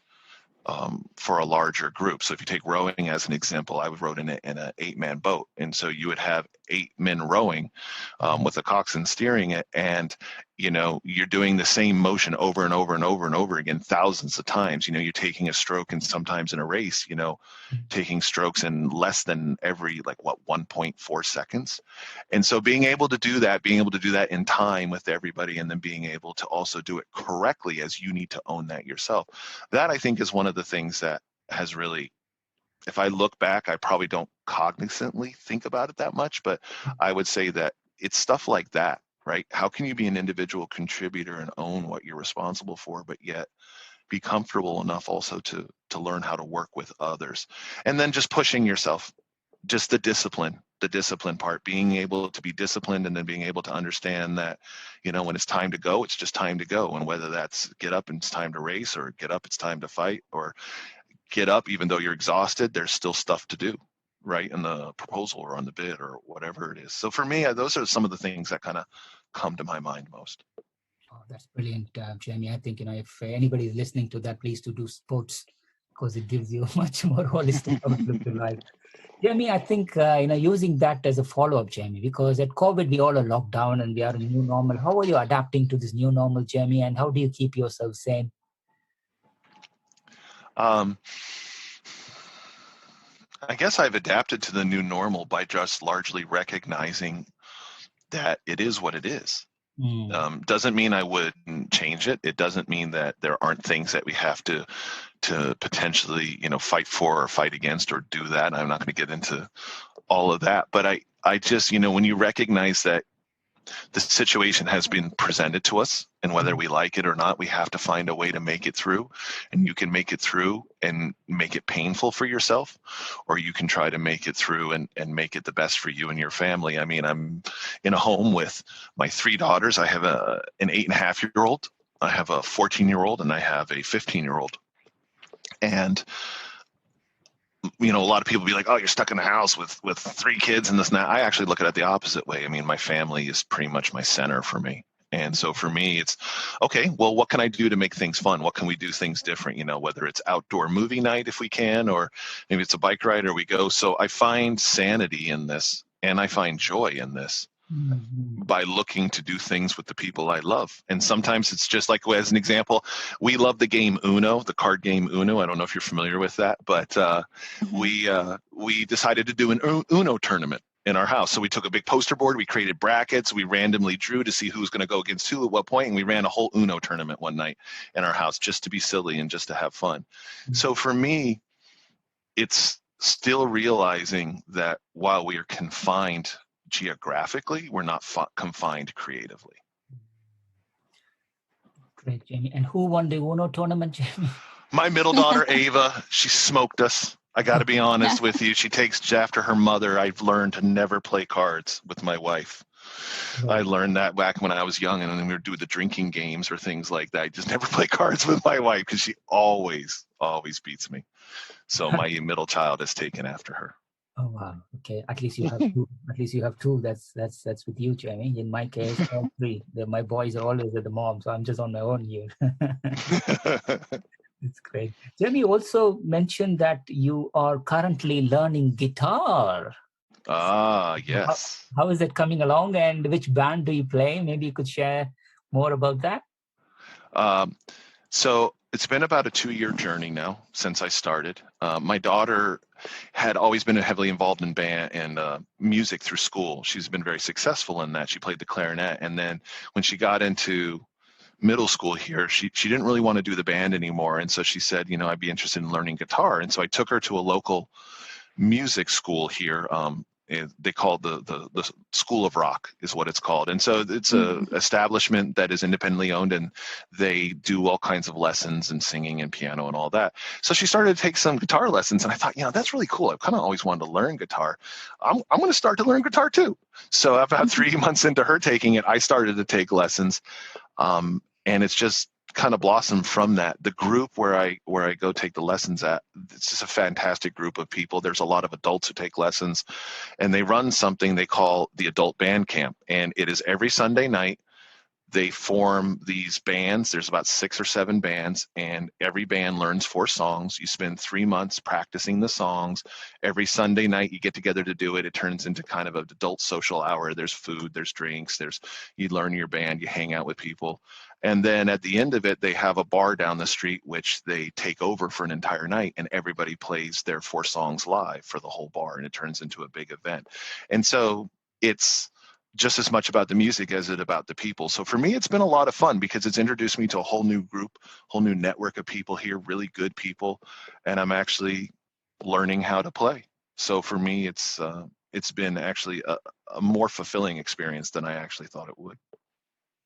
for a larger group. So if you take rowing as an example, I rowed in an 8-man boat. And so you would have 8 men rowing with a coxswain steering it. And, you're doing the same motion over and over and over and over again, thousands of times. You're taking a stroke, and sometimes in a race, taking strokes in less than every 1.4 seconds. And so being able to do that in time with everybody, and then being able to also do it correctly as you need to own that yourself. That I think is one of the things that has really, if I look back, I probably don't cognizantly think about it that much, but I would say that it's stuff like that, right? How can you be an individual contributor and own what you're responsible for, but yet be comfortable enough also to learn how to work with others? And then just pushing yourself, just the discipline part, being able to be disciplined, and then being able to understand that, when it's time to go, it's just time to go. And whether that's get up and it's time to race, or get up, it's time to fight, or get up even though you're exhausted, there's still stuff to do, right, in the proposal or on the bid or whatever it is. So for me, those are some of the things that kind of come to my mind most. Oh, that's brilliant, Jamie. I think, if anybody is listening to that, please do sports, because it gives you a much more holistic outlook to life. Jamie, I think, using that as a follow-up, Jamie, because at COVID, we all are locked down and we are in new normal. How are you adapting to this new normal, Jamie, and how do you keep yourself sane? I guess I've adapted to the new normal by just largely recognizing that it is what it is. Doesn't mean I wouldn't change it. It doesn't mean that there aren't things that we have to potentially, fight for or fight against or do that. I'm not going to get into all of that, but I just, when you recognize that the situation has been presented to us, and whether we like it or not, we have to find a way to make it through. And you can make it through and make it painful for yourself, or you can try to make it through and make it the best for you and your family. I mean, I'm in a home with my 3 daughters. I have an 8.5-year-old, I have a 14-year-old, and I have a 15-year-old. And a lot of people be like, oh, you're stuck in the house with 3 kids and this and that. I actually look at it the opposite way. I mean, my family is pretty much my center for me. And so for me, it's okay, well, what can I do to make things fun? What can we do things different? Whether it's outdoor movie night if we can, or maybe it's a bike ride or we go. So I find sanity in this, and I find joy in this by looking to do things with the people I love. And sometimes it's just like, as an example, we love the game Uno, the card game Uno. I don't know if you're familiar with that, but we decided to do an Uno tournament in our house. So we took a big poster board, we created brackets, we randomly drew to see who was going to go against who at what point, and we ran a whole Uno tournament one night in our house just to be silly and just to have fun. So for me, it's still realizing that while we are confined geographically, we're not confined creatively. Great, Jamie. And who won the Uno tournament, Jamie? My middle daughter, Ava. She smoked us. I got to be honest with you. She takes after her mother. I've learned to never play cards with my wife. I learned that back when I was young, and then we would do the drinking games or things like that. I just never play cards with my wife because she always beats me. So my middle child has taken after her. Oh wow! Okay, at least you have two. At least you have two. That's with you, Jamie. In my case, all three. My boys are always with the mom, so I'm just on my own here. It's great. Jamie also mentioned that you are currently learning guitar. Yes. How is it coming along, and which band do you play? Maybe you could share more about that. So it's been about a 2-year journey now since I started. My daughter had always been heavily involved in band and music through school. She's been very successful in that. She played the clarinet, and then when she got into middle school here, she didn't really want to do the band anymore, and so she said, I'd be interested in learning guitar. And so I took her to a local music school here. They call the School of Rock is what it's called. And so it's a establishment that is independently owned, and they do all kinds of lessons and singing and piano and all that. So she started to take some guitar lessons, and I thought, that's really cool. I've kind of always wanted to learn guitar. I'm going to start to learn guitar too. So about 3 months into her taking it, I started to take lessons. And it's just kind of blossomed from that. The group where I go take the lessons at, it's just a fantastic group of people. There's a lot of adults who take lessons, and they run something they call the Adult Band Camp, and it is every Sunday night. They form these bands. There's about 6 or 7 bands, and every band learns 4 songs. You spend 3 months practicing the songs. Every Sunday night you get together to do it. It turns into kind of an adult social hour. There's food, there's drinks, you learn your band, you hang out with people. And then at the end of it, they have a bar down the street, which they take over for an entire night, and everybody plays their 4 songs live for the whole bar, and it turns into a big event. And so it's just as much about the music as it about the people. So for me, it's been a lot of fun because it's introduced me to a whole new group, whole new network of people here, really good people, and I'm actually learning how to play. So for me, it's been actually a more fulfilling experience than I actually thought it would.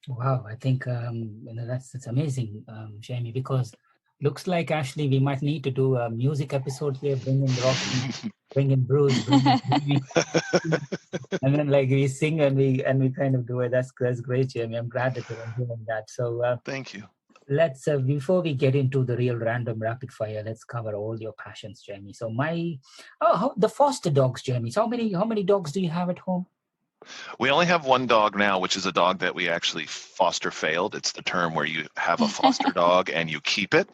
Wow, I think that's amazing, Jamie, because looks like actually we might need to do a music episode here, bring in Rocky, bring in Bruce, and then we sing and we kind of do it. That's great, Jamie. I'm glad that you're doing that. So thank you. Let's before we get into the real random rapid fire, let's cover all your passions, Jamie. So the foster dogs, Jamie. So how many dogs do you have at home? We only have 1 dog now, which is a dog that we actually foster failed. It's the term where you have a foster dog and you keep it.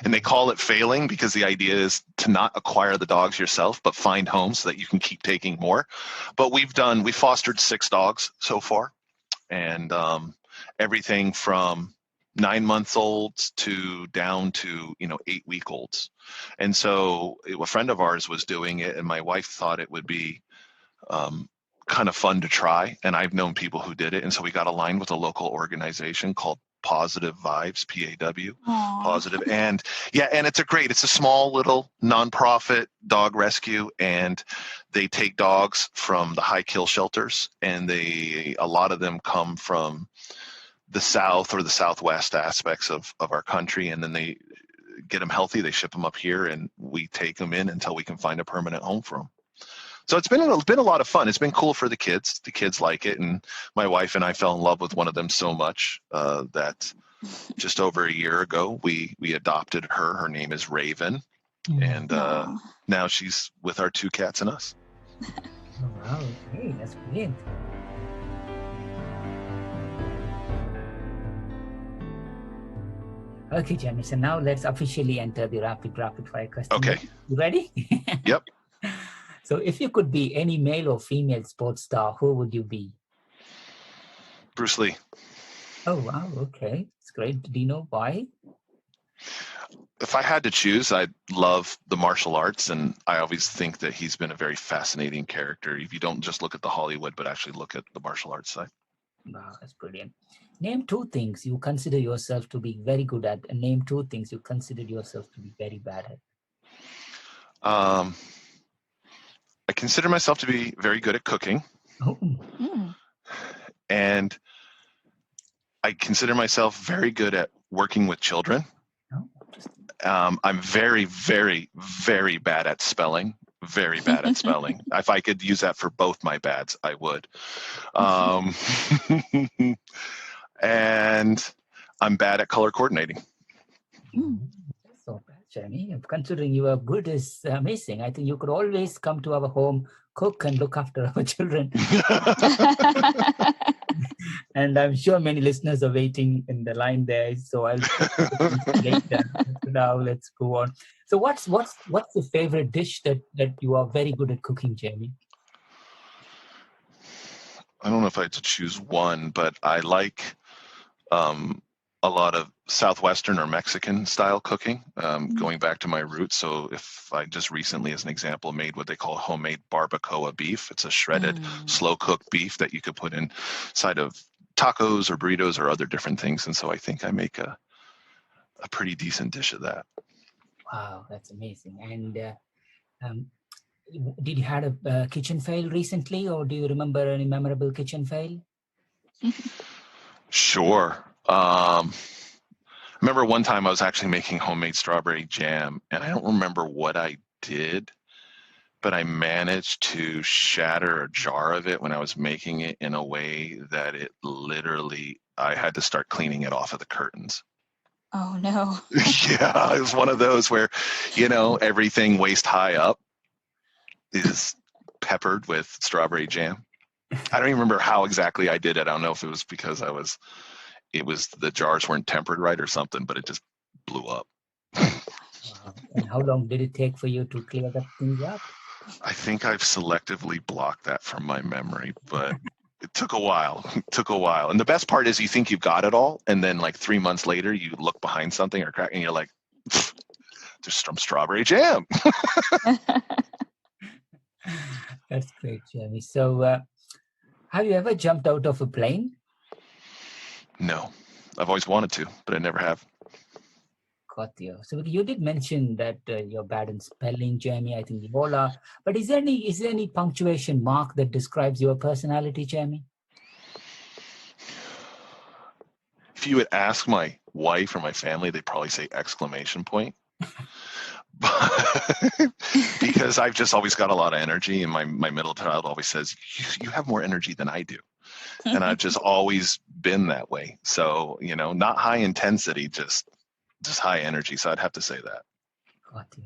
And they call it failing because the idea is to not acquire the dogs yourself, but find homes so that you can keep taking more. But we fostered 6 dogs so far. And everything from 9-month-olds to down to 8-week-olds. And so a friend of ours was doing it, and my wife thought it would be kind of fun to try, and I've known people who did it, and so we got aligned with a local organization called Positive Vibes, PAW. Aww. Positive. And it's a small little nonprofit dog rescue, and they take dogs from the high kill shelters, and a lot of them come from the south or the southwest aspects of our country, and then they get them healthy, they ship them up here, and we take them in until we can find a permanent home for them. So it's been a lot of fun. It's been cool for the kids. The kids like it, and my wife and I fell in love with one of them so much that just over a year ago we adopted her. Her name is Raven, and now she's with our 2 cats and us. Oh, wow, okay, that's brilliant. Okay, Jamie. So now let's officially enter the rapid fire question. Okay. You ready? Yep. So if you could be any male or female sports star, who would you be? Bruce Lee. Oh, wow. Okay. It's great. Do you know why? If I had to choose, I'd love the martial arts, and I always think that he's been a very fascinating character. If you don't just look at the Hollywood, but actually look at the martial arts side. Wow, that's brilliant. Name two things you consider yourself to be very good at, and name two things you consider yourself to be very bad at. I consider myself to be very good at cooking, Oh, and I consider myself very good at working with children. oh, I'm very, very, very bad at spelling. Very bad at spelling. If I could use that for both my bads, I would. And I'm bad at color coordinating. That's so bad, Jamie. Considering you are good is amazing. I think you could always come to our home, cook, and look after our children. And I'm sure many listeners are waiting in the line there. So I'll later. Now let's go on. So what's the favorite dish that you are very good at cooking, Jamie? I don't know if I had to choose one, but I like a lot of Southwestern or Mexican style cooking, going back to my roots. So if I just recently, as an example, made what they call homemade barbacoa beef. It's a shredded, slow cooked beef that you could put inside of tacos or burritos or other different things. And so I think I make a pretty decent dish of that. Wow, that's amazing. And did you had a kitchen fail recently, or do you remember any memorable kitchen fail? Sure. I remember one time I was actually making homemade strawberry jam, and I don't remember what I did, but I managed to shatter a jar of it when I was making it in a way that it literally, I had to start cleaning it off of the curtains. Oh, no. Yeah, it was one of those where, everything waist high up is peppered with strawberry jam. I don't even remember how exactly I did it. I don't know if it was because the jars weren't tempered right or something, but it just blew up. Wow. And how long did it take for you to clear that things up? I think I've selectively blocked that from my memory, but it took a while. And the best part is you think you've got it all, and then like 3 months later, you look behind something or crack, and you're like, there's some strawberry jam. That's great, Jamie. So have you ever jumped out of a plane? No, I've always wanted to, but I never have. Got you. So you did mention that you're bad in spelling, Jamie. I think you all are. But is there any punctuation mark that describes your personality, Jamie? If you would ask my wife or my family, they'd probably say exclamation point. Because I've just always got a lot of energy, and my middle child always says, you have more energy than I do. And I've just always been that way. So, not high intensity, just high energy. So I'd have to say that. Got you.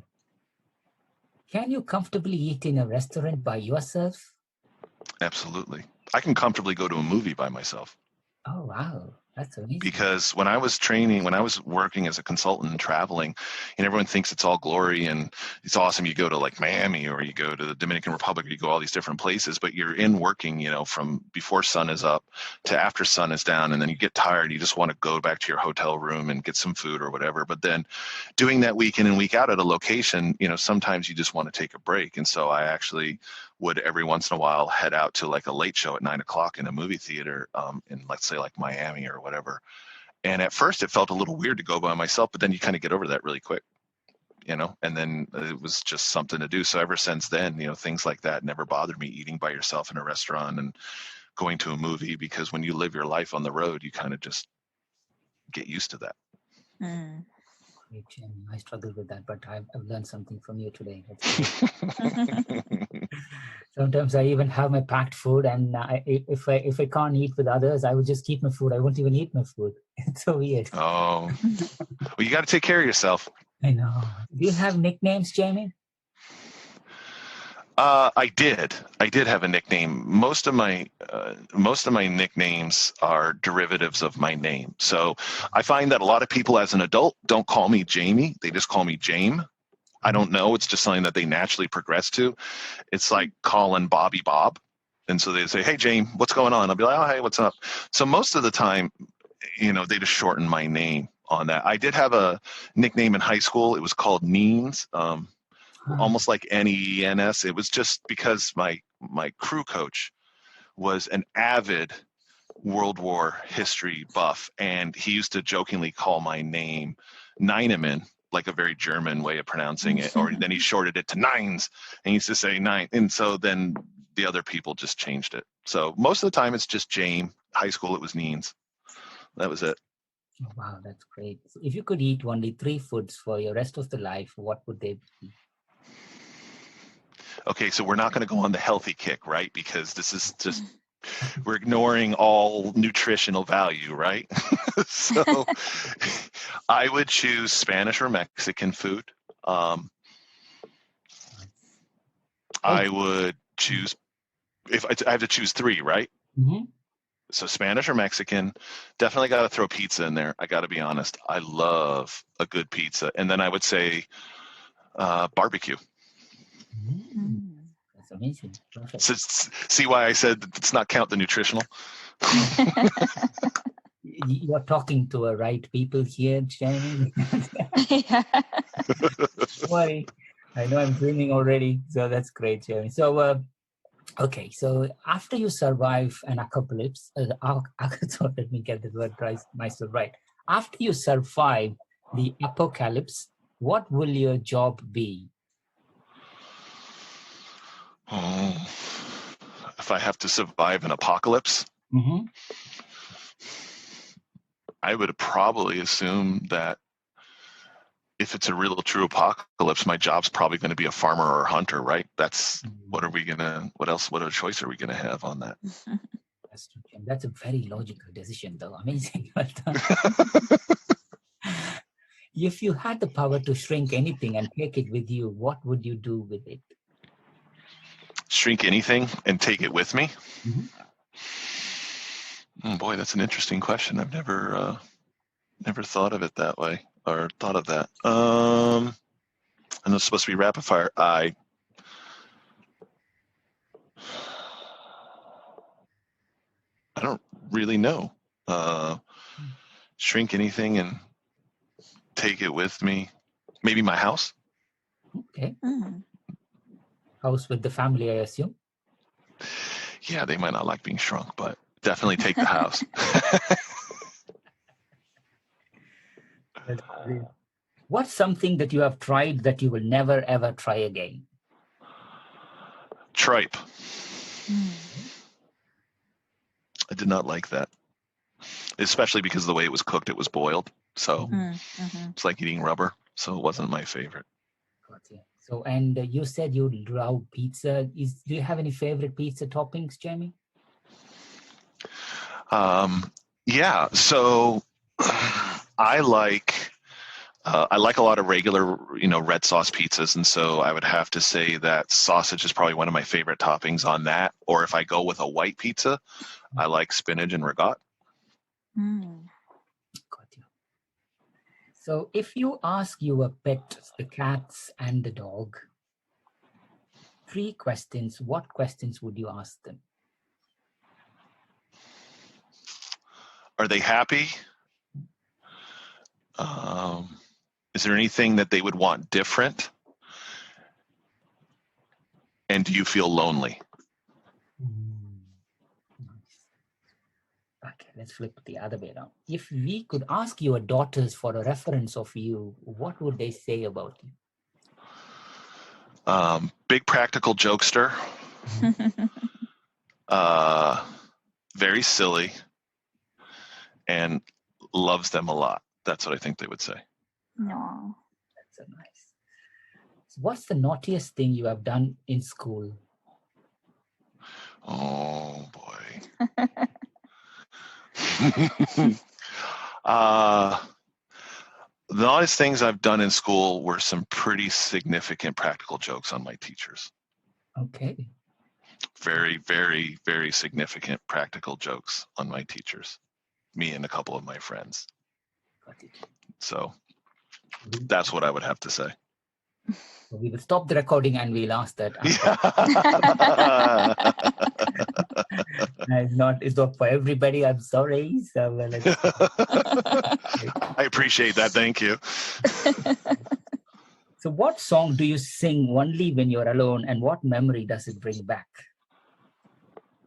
Can you comfortably eat in a restaurant by yourself? Absolutely. I can comfortably go to a movie by myself. Oh, wow. That's amazing. Because when I was working as a consultant and traveling, and everyone thinks it's all glory and it's awesome. You go to like Miami, or you go to the Dominican Republic, or you go all these different places, but you're in working, from before sun is up to after sun is down. And then you get tired. You just want to go back to your hotel room and get some food or whatever. But then doing that week in and week out at a location, sometimes you just want to take a break. And so I actually would every once in a while head out to like a late show at 9:00 in a movie theater, in let's say like Miami or whatever. And at first it felt a little weird to go by myself, but then you kind of get over that really quick, and then it was just something to do. So ever since then, things like that never bothered me, eating by yourself in a restaurant and going to a movie, because when you live your life on the road, you kind of just get used to that. Great, Jamie. I struggle with that, but I've learned something from you today. Sometimes I even have my packed food, and if I can't eat with others, I would just keep my food. I won't even eat my food. It's so weird. Oh, well, you got to take care of yourself. I know. Do you have nicknames, Jamie? I did have a nickname. Most of my nicknames are derivatives of my name. So I find that a lot of people as an adult don't call me Jamie. They just call me Jame. I don't know. It's just something that they naturally progress to. It's like calling Bobby Bob. And so they say, hey, Jame, what's going on? I'll be like, oh, hey, what's up? So most of the time, they just shorten my name on that. I did have a nickname in high school. It was called Neens, almost like Nens. It was just because my crew coach was an avid World War history buff, and he used to jokingly call my name Ninneman, like a very German way of pronouncing it, or then he shorted it to Nines, and he used to say Nine, and so then the other people just changed it. So most of the time it's just Jame. High school it was Neens. That was it. Oh, wow, that's great. So if you could eat only 3 foods for your rest of the life, what would they be? Okay, so we're not going to go on the healthy kick, right? Because this is just, we're ignoring all nutritional value, right? So I would choose Spanish or Mexican food. I would choose, if I have to choose 3, right? Mm-hmm. So Spanish or Mexican, definitely got to throw pizza in there. I got to be honest. I love a good pizza. And then I would say barbecue. That's amazing. Perfect. So see why I said let's not count the nutritional? You're talking to the right people here, Jamie. Why? I know I'm dreaming already. So that's great, Jamie. So, okay. So after you survive an apocalypse, so let me get the word myself right. After you survive the apocalypse, what will your job be? Oh, if I have to survive an apocalypse, I would probably assume that if it's a real true apocalypse, my job's probably going to be a farmer or a hunter, right? That's what other choice are we going to have on that? That's a very logical decision, though. Amazing. If you had the power to shrink anything and take it with you, what would you do with it? Shrink anything and take it with me? Oh boy, that's an interesting question. I've never thought of it that way, or thought of that. And it's supposed to be rapid fire. I don't really know. Shrink anything and take it with me. Maybe my house. Okay. House with the family, I assume. Yeah, they might not like being shrunk, but definitely take the house. What's something that you have tried that you will never ever try again? Tripe. I did not like that, especially because of the way it was cooked. It was boiled, so it's like eating rubber. So it wasn't my favorite. So, and you said you love pizza. Do you have any favorite pizza toppings, Jamie? Yeah. So I like a lot of regular, red sauce pizzas, and so I would have to say that sausage is probably one of my favorite toppings on that. Or if I go with a white pizza, I like spinach and regat. Got you. So if you ask your pet, the cats and the dog, 3 questions, what questions would you ask them? Are they happy? Is there anything that they would want different? And do you feel lonely? Okay, let's flip the other way around. If we could ask your daughters for a reference of you, what would they say about you? Big practical jokester. Very silly. And loves them a lot. That's what I think they would say. No. That's so nice. So what's the naughtiest thing you have done in school? Oh boy. The honest things I've done in school were some pretty significant practical jokes on my teachers. Okay. Very, very, very significant practical jokes on my teachers, me and a couple of my friends. Got it. So We, that's what I would have to say. we will stop the recording and we'll ask that. It's not for everybody. I'm sorry. So I appreciate that. Thank you. So what song do you sing only when you're alone, and what memory does it bring back?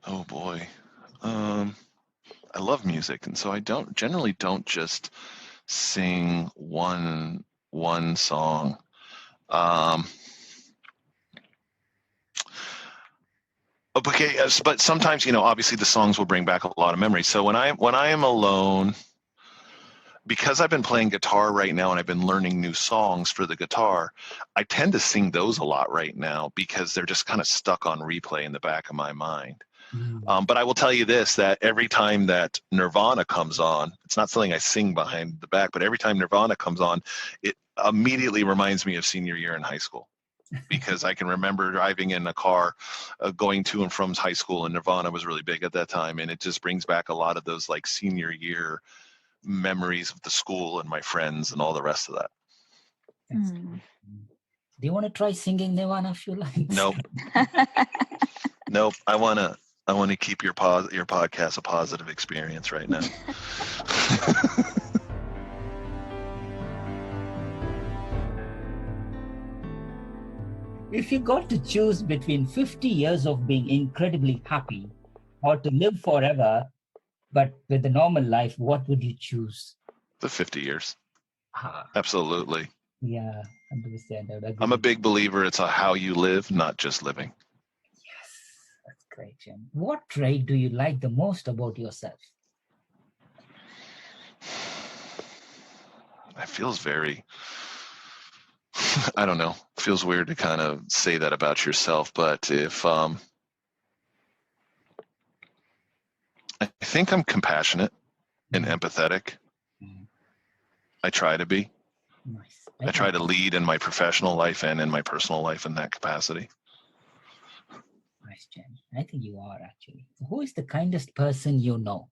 Oh boy. I love music, and so I generally don't just sing one song. Okay, but sometimes, obviously the songs will bring back a lot of memories. So when I am alone, because I've been playing guitar right now and I've been learning new songs for the guitar, I tend to sing those a lot right now because they're just kind of stuck on replay in the back of my mind. But I will tell you this, that every time that Nirvana comes on, it's not something I sing behind the back, but every time Nirvana comes on, it immediately reminds me of senior year in high school. Because I can remember driving in a car going to and from high school, and Nirvana was really big at that time. And it just brings back a lot of those like senior year memories of the school and my friends and all the rest of that. Do you want to try singing Nirvana a few lines? Nope. Nope. I want to keep your podcast a positive experience right now. If you got to choose between 50 years of being incredibly happy or to live forever, but with a normal life, what would you choose? The 50 years. Absolutely. Yeah, 100%. I'm a big believer it's how you live, not just living. Yes, that's great, Jim. What trait do you like the most about yourself? It feels very, I don't know, feels weird to kind of say that about yourself, but if I think I'm compassionate and empathetic. I try to be. Nice. I try to lead in my professional life and in my personal life in that capacity. Nice, Jim. I think you are actually. Who is the kindest person you know?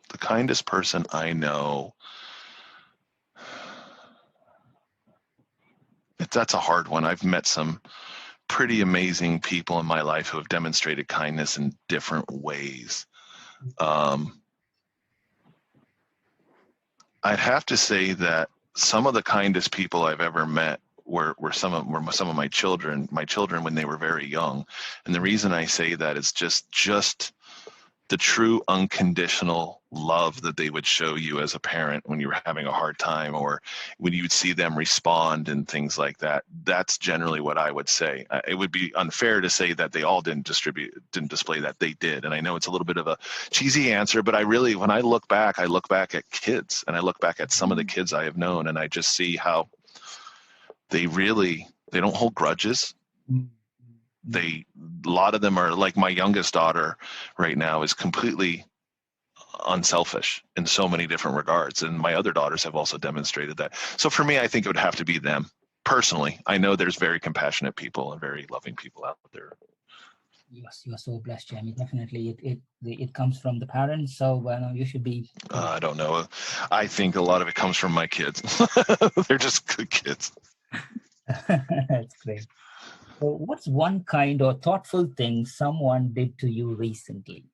The kindest person I know. That's a hard one. I've met some pretty amazing people in my life who have demonstrated kindness in different ways. I'd have to say that some of the kindest people I've ever met were some of my children when they were very young. And the reason I say that is just the true unconditional love that they would show you as a parent when you were having a hard time, or when you would see them respond and things like that. That's generally what I would say. It would be unfair to say that they all didn't display that. They did. And I know it's a little bit of a cheesy answer, but when I look back at kids, and I look back at some of the kids I have known, and I just see how they don't hold grudges. A lot of them are like my youngest daughter right now is completely unselfish in so many different regards. And my other daughters have also demonstrated that. So for me, I think it would have to be them. Personally, I know there's very compassionate people and very loving people out there. Yes, you are so blessed, Jamie. Definitely, it comes from the parents. So you should be. I don't know. I think a lot of it comes from my kids. They're just good kids. That's great. So what's one kind or thoughtful thing someone did to you recently?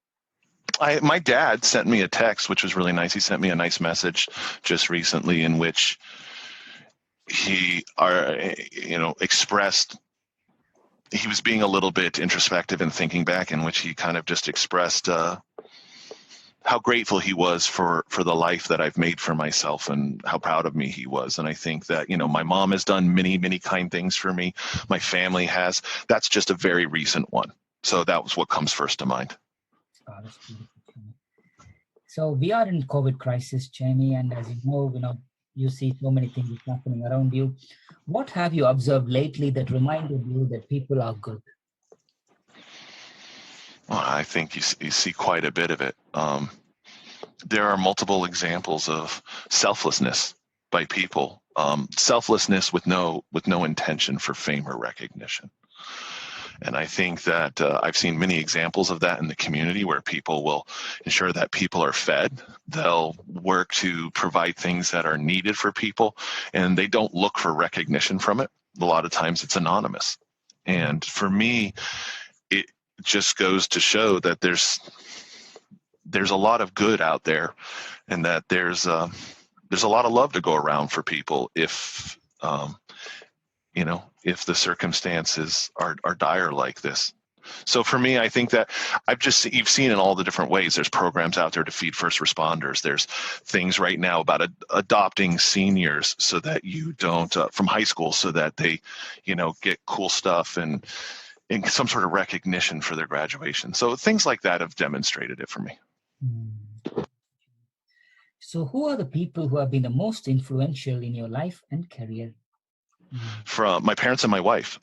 My dad sent me a text, which was really nice. He sent me a nice message just recently in which he expressed he was being a little bit introspective and thinking back, in which he kind of just expressed how grateful he was for the life that I've made for myself and how proud of me he was. And I think that, my mom has done many, many kind things for me. My family has. That's just a very recent one. So that was what comes first to mind. Oh, that's beautiful. So we are in COVID crisis, Jamie, and as you know, you see so many things happening around you. What have you observed lately that reminded you that people are good? Well, I think you see quite a bit of it. There are multiple examples of selflessness by people selflessness with no intention for fame or recognition. And I think that I've seen many examples of that in the community where people will ensure that people are fed. They'll work to provide things that are needed for people, and they don't look for recognition from it. A lot of times it's anonymous. And for me, it just goes to show that there's a lot of good out there, and that there's a lot of love to go around for people if if the circumstances are dire like this. So for me, I think that you've seen in all the different ways, there's programs out there to feed first responders. There's things right now about adopting seniors so that you don't, from high school, so that they, get cool stuff and some sort of recognition for their graduation. So things like that have demonstrated it for me. So who are the people who have been the most influential in your life and career? From my parents and my wife.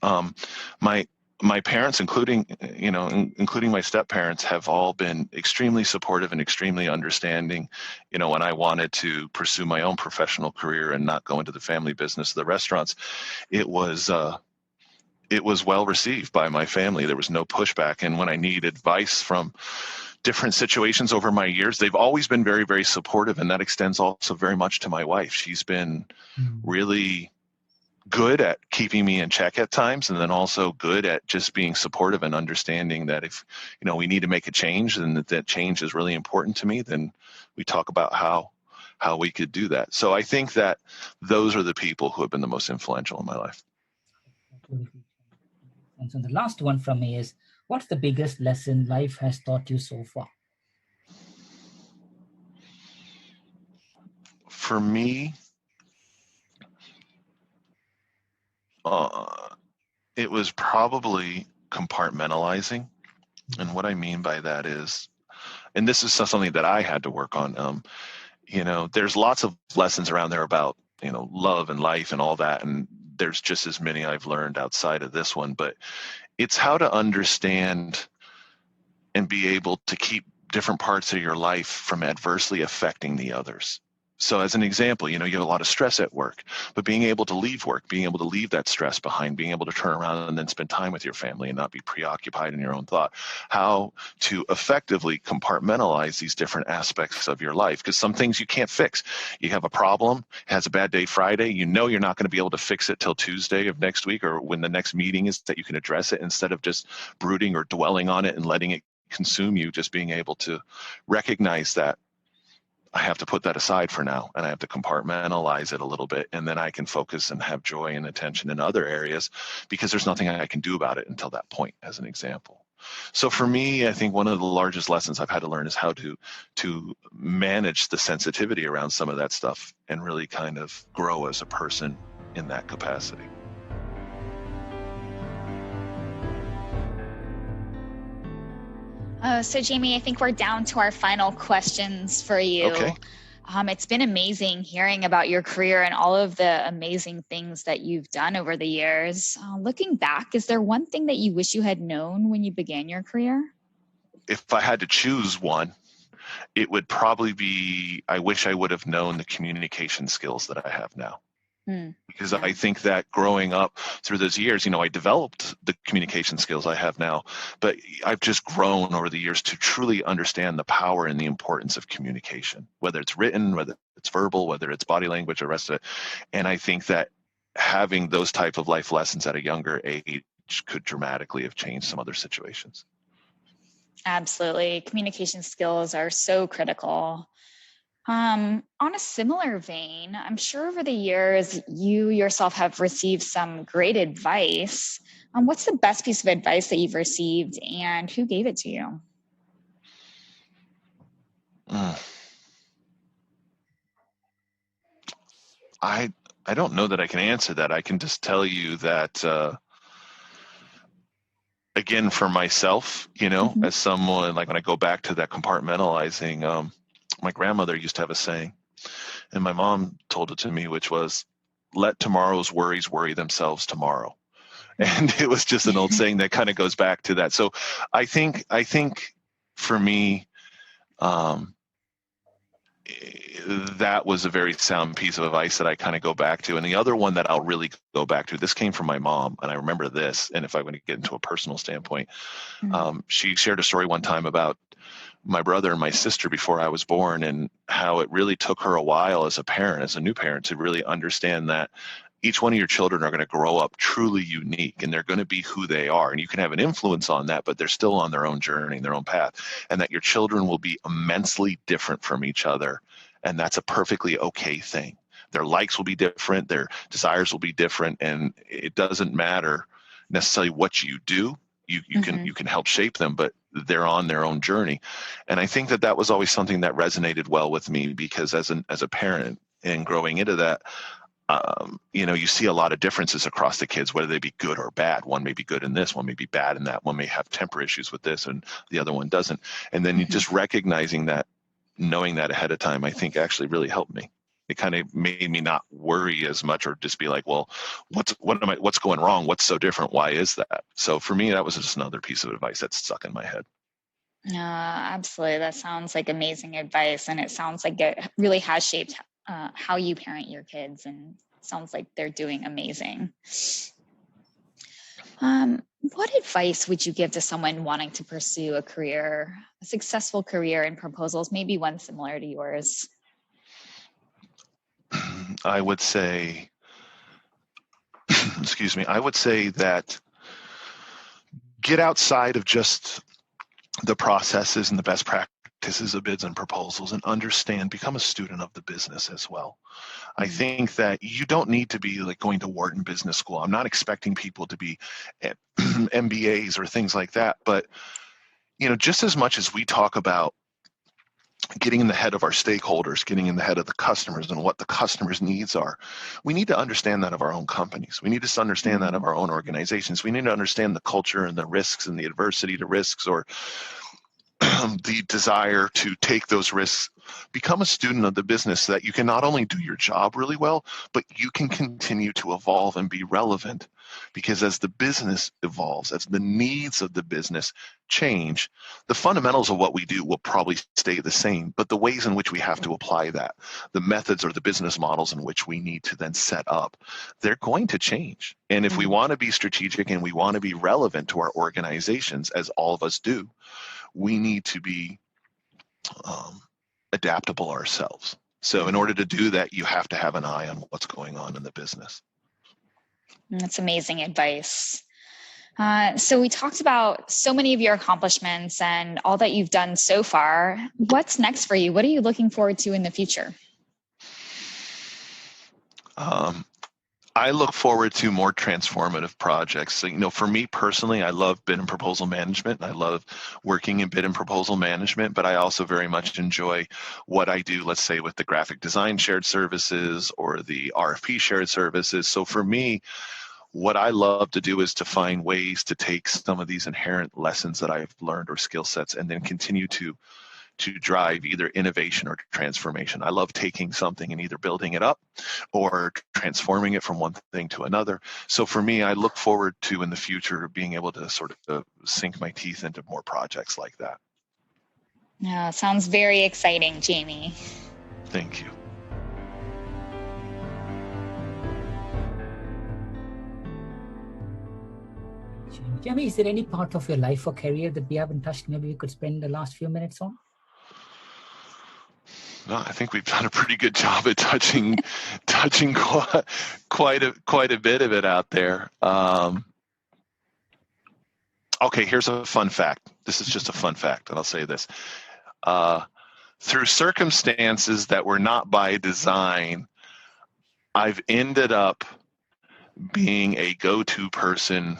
My parents, including my step-parents, have all been extremely supportive and extremely understanding. When I wanted to pursue my own professional career and not go into the family business of the restaurants, it was well received by my family. There was no pushback. And when I need advice from different situations over my years, they've always been very, very supportive. And that extends also very much to my wife. She's been really good at keeping me in check at times, and then also good at just being supportive and understanding that if we need to make a change and that change is really important to me, then we talk about how we could do that. So I think that those are the people who have been the most influential in my life. And so the last one from me is, what's the biggest lesson life has taught you so far? For me, it was probably compartmentalizing. And what I mean by that is, and this is something that I had to work on, there's lots of lessons around there about, love and life and all that. And there's just as many I've learned outside of this one, but it's how to understand and be able to keep different parts of your life from adversely affecting the others. So as an example, you have a lot of stress at work, but being able to leave work, being able to leave that stress behind, being able to turn around and then spend time with your family and not be preoccupied in your own thought, how to effectively compartmentalize these different aspects of your life. Because some things you can't fix. You have a problem, it has a bad day Friday, you're not going to be able to fix it till Tuesday of next week or when the next meeting is that you can address it, instead of just brooding or dwelling on it and letting it consume you. Just being able to recognize that I have to put that aside for now, and I have to compartmentalize it a little bit, and then I can focus and have joy and attention in other areas, because there's nothing I can do about it until that point, as an example. So for me, I think one of the largest lessons I've had to learn is how to manage the sensitivity around some of that stuff and really kind of grow as a person in that capacity. So Jamie, I think we're down to our final questions for you. Okay. It's been amazing hearing about your career and all of the amazing things that you've done over the years. Looking back, is there one thing that you wish you had known when you began your career? If I had to choose one, it would probably be, I wish I would have known the communication skills that I have now. Because I think that growing up through those years, I developed the communication skills I have now, but I've just grown over the years to truly understand the power and the importance of communication, whether it's written, whether it's verbal, whether it's body language, or the rest of it. And I think that having those type of life lessons at a younger age could dramatically have changed some other situations. Absolutely. Communication skills are so critical. On a similar vein, I'm sure over the years, you yourself have received some great advice. What's the best piece of advice that you've received, and who gave it to you? I don't know that I can answer that. I can just tell you that, again, for myself, as someone, like when I go back to that compartmentalizing, my grandmother used to have a saying, and my mom told it to me, which was, let tomorrow's worries worry themselves tomorrow. And it was just an old saying that kind of goes back to that. So I think for me, that was a very sound piece of advice that I kind of go back to. And the other one that I'll really go back to, this came from my mom, and I remember this. And if I'm going to get into a personal standpoint, she shared a story one time about my brother and my sister before I was born, and how it really took her a while as a parent, as a new parent, to really understand that each one of your children are going to grow up truly unique, and they're going to be who they are. And you can have an influence on that, but they're still on their own journey, their own path, and that your children will be immensely different from each other. And that's a perfectly okay thing. Their likes will be different, their desires will be different, and it doesn't matter necessarily what you do. You can help shape them, but they're on their own journey. And I think that was always something that resonated well with me, because as a parent and growing into that, you see a lot of differences across the kids, whether they be good or bad. One may be good in this, one may be bad in that, one may have temper issues with this, and the other one doesn't. And then just recognizing that, knowing that ahead of time, I think actually really helped me. It kind of made me not worry as much, or just be like, well, what's going wrong? What's so different? Why is that? So for me, that was just another piece of advice that's stuck in my head. Absolutely. That sounds like amazing advice. And it sounds like it really has shaped how you parent your kids, and sounds like they're doing amazing. What advice would you give to someone wanting to pursue a successful career in proposals, maybe one similar to yours? I would say, I would say that get outside of just the processes and the best practices of bids and proposals, and become a student of the business as well. I think that you don't need to be like going to Wharton Business School. I'm not expecting people to be MBAs or things like that, but just as much as we talk about getting in the head of our stakeholders, getting in the head of the customers and what the customers' needs are, we need to understand that of our own companies. We need to understand that of our own organizations. We need to understand the culture and the risks and the adversity to risks, or the desire to take those risks. Become a student of the business, so that you can not only do your job really well, but you can continue to evolve and be relevant. Because as the business evolves, as the needs of the business change, the fundamentals of what we do will probably stay the same, but the ways in which we have to apply that, the methods or the business models in which we need to then set up, they're going to change. And if we want to be strategic and we want to be relevant to our organizations, as all of us do, we need to be adaptable ourselves. So in order to do that, you have to have an eye on what's going on in the business. That's amazing advice. So we talked about so many of your accomplishments and all that you've done so far. What's next for you? What are you looking forward to in the future? I look forward to more transformative projects. So, for me personally, I love bid and proposal management. I love working in bid and proposal management, but I also very much enjoy what I do, let's say, with the graphic design shared services or the RFP shared services. So for me, what I love to do is to find ways to take some of these inherent lessons that I've learned or skill sets, and then continue to drive either innovation or transformation. I love taking something and either building it up or transforming it from one thing to another. So for me, I look forward to, in the future, being able to sort of sink my teeth into more projects like that. Yeah, sounds very exciting, Jamie. Thank you. Jamie, is there any part of your life or career that we haven't touched? Maybe we could spend the last few minutes on? No, I think we've done a pretty good job at touching quite a bit of it out there. Okay, here's a fun fact. This is just a fun fact, and I'll say this. Through circumstances that were not by design, I've ended up being a go-to person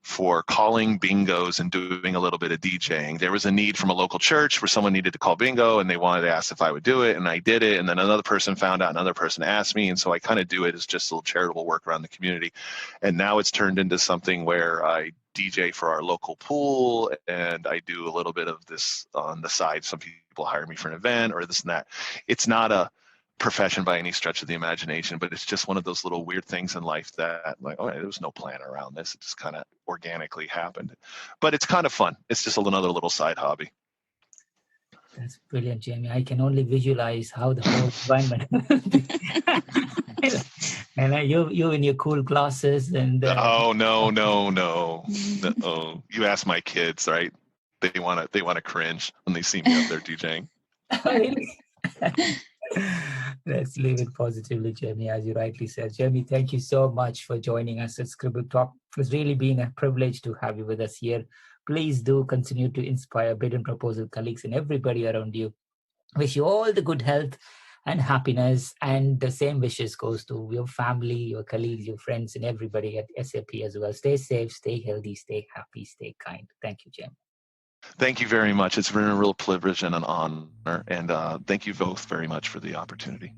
for calling bingos and doing a little bit of DJing. There was a need from a local church where someone needed to call bingo, and they wanted to ask if I would do it, and I did it. And then another person found out, another person asked me, and so I kind of do it as just a little charitable work around the community. And now it's turned into something where I DJ for our local pool, and I do a little bit of this on the side. Some people hire me for an event or this and that. It's not a profession by any stretch of the imagination, but it's just one of those little weird things in life that, like, oh, there was no plan around this. It just kind of organically happened. But it's kind of fun. It's just another little side hobby. That's brilliant, Jamie. I can only visualize how the whole environment. And you in your cool glasses and. Oh no. You ask my kids, right? They want to cringe when they see me up there DJing. Really? Let's leave it positively, Jamie, as you rightly said. Jamie, thank you so much for joining us at Scribble Talk. It's really been a privilege to have you with us here. Please do continue to inspire bid and proposal colleagues and everybody around you. Wish you all the good health and happiness, and the same wishes goes to your family, your colleagues, your friends, and everybody at SAP as well. Stay safe, stay healthy, stay happy, stay kind. Thank you, Jamie. Thank you very much. It's been a real privilege and an honor. And thank you both very much for the opportunity.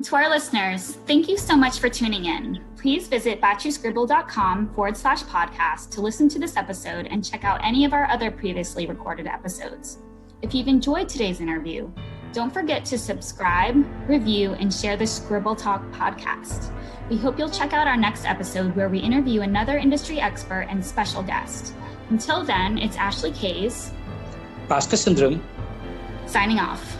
To our listeners, thank you so much for tuning in. Please visit batchyscribble.com/podcast to listen to this episode and check out any of our other previously recorded episodes. If you've enjoyed today's interview, don't forget to subscribe, review, and share the Scribble Talk podcast. We hope you'll check out our next episode where we interview another industry expert and special guest. Until then, it's Ashley Kays, Bhaskar Sundram, signing off.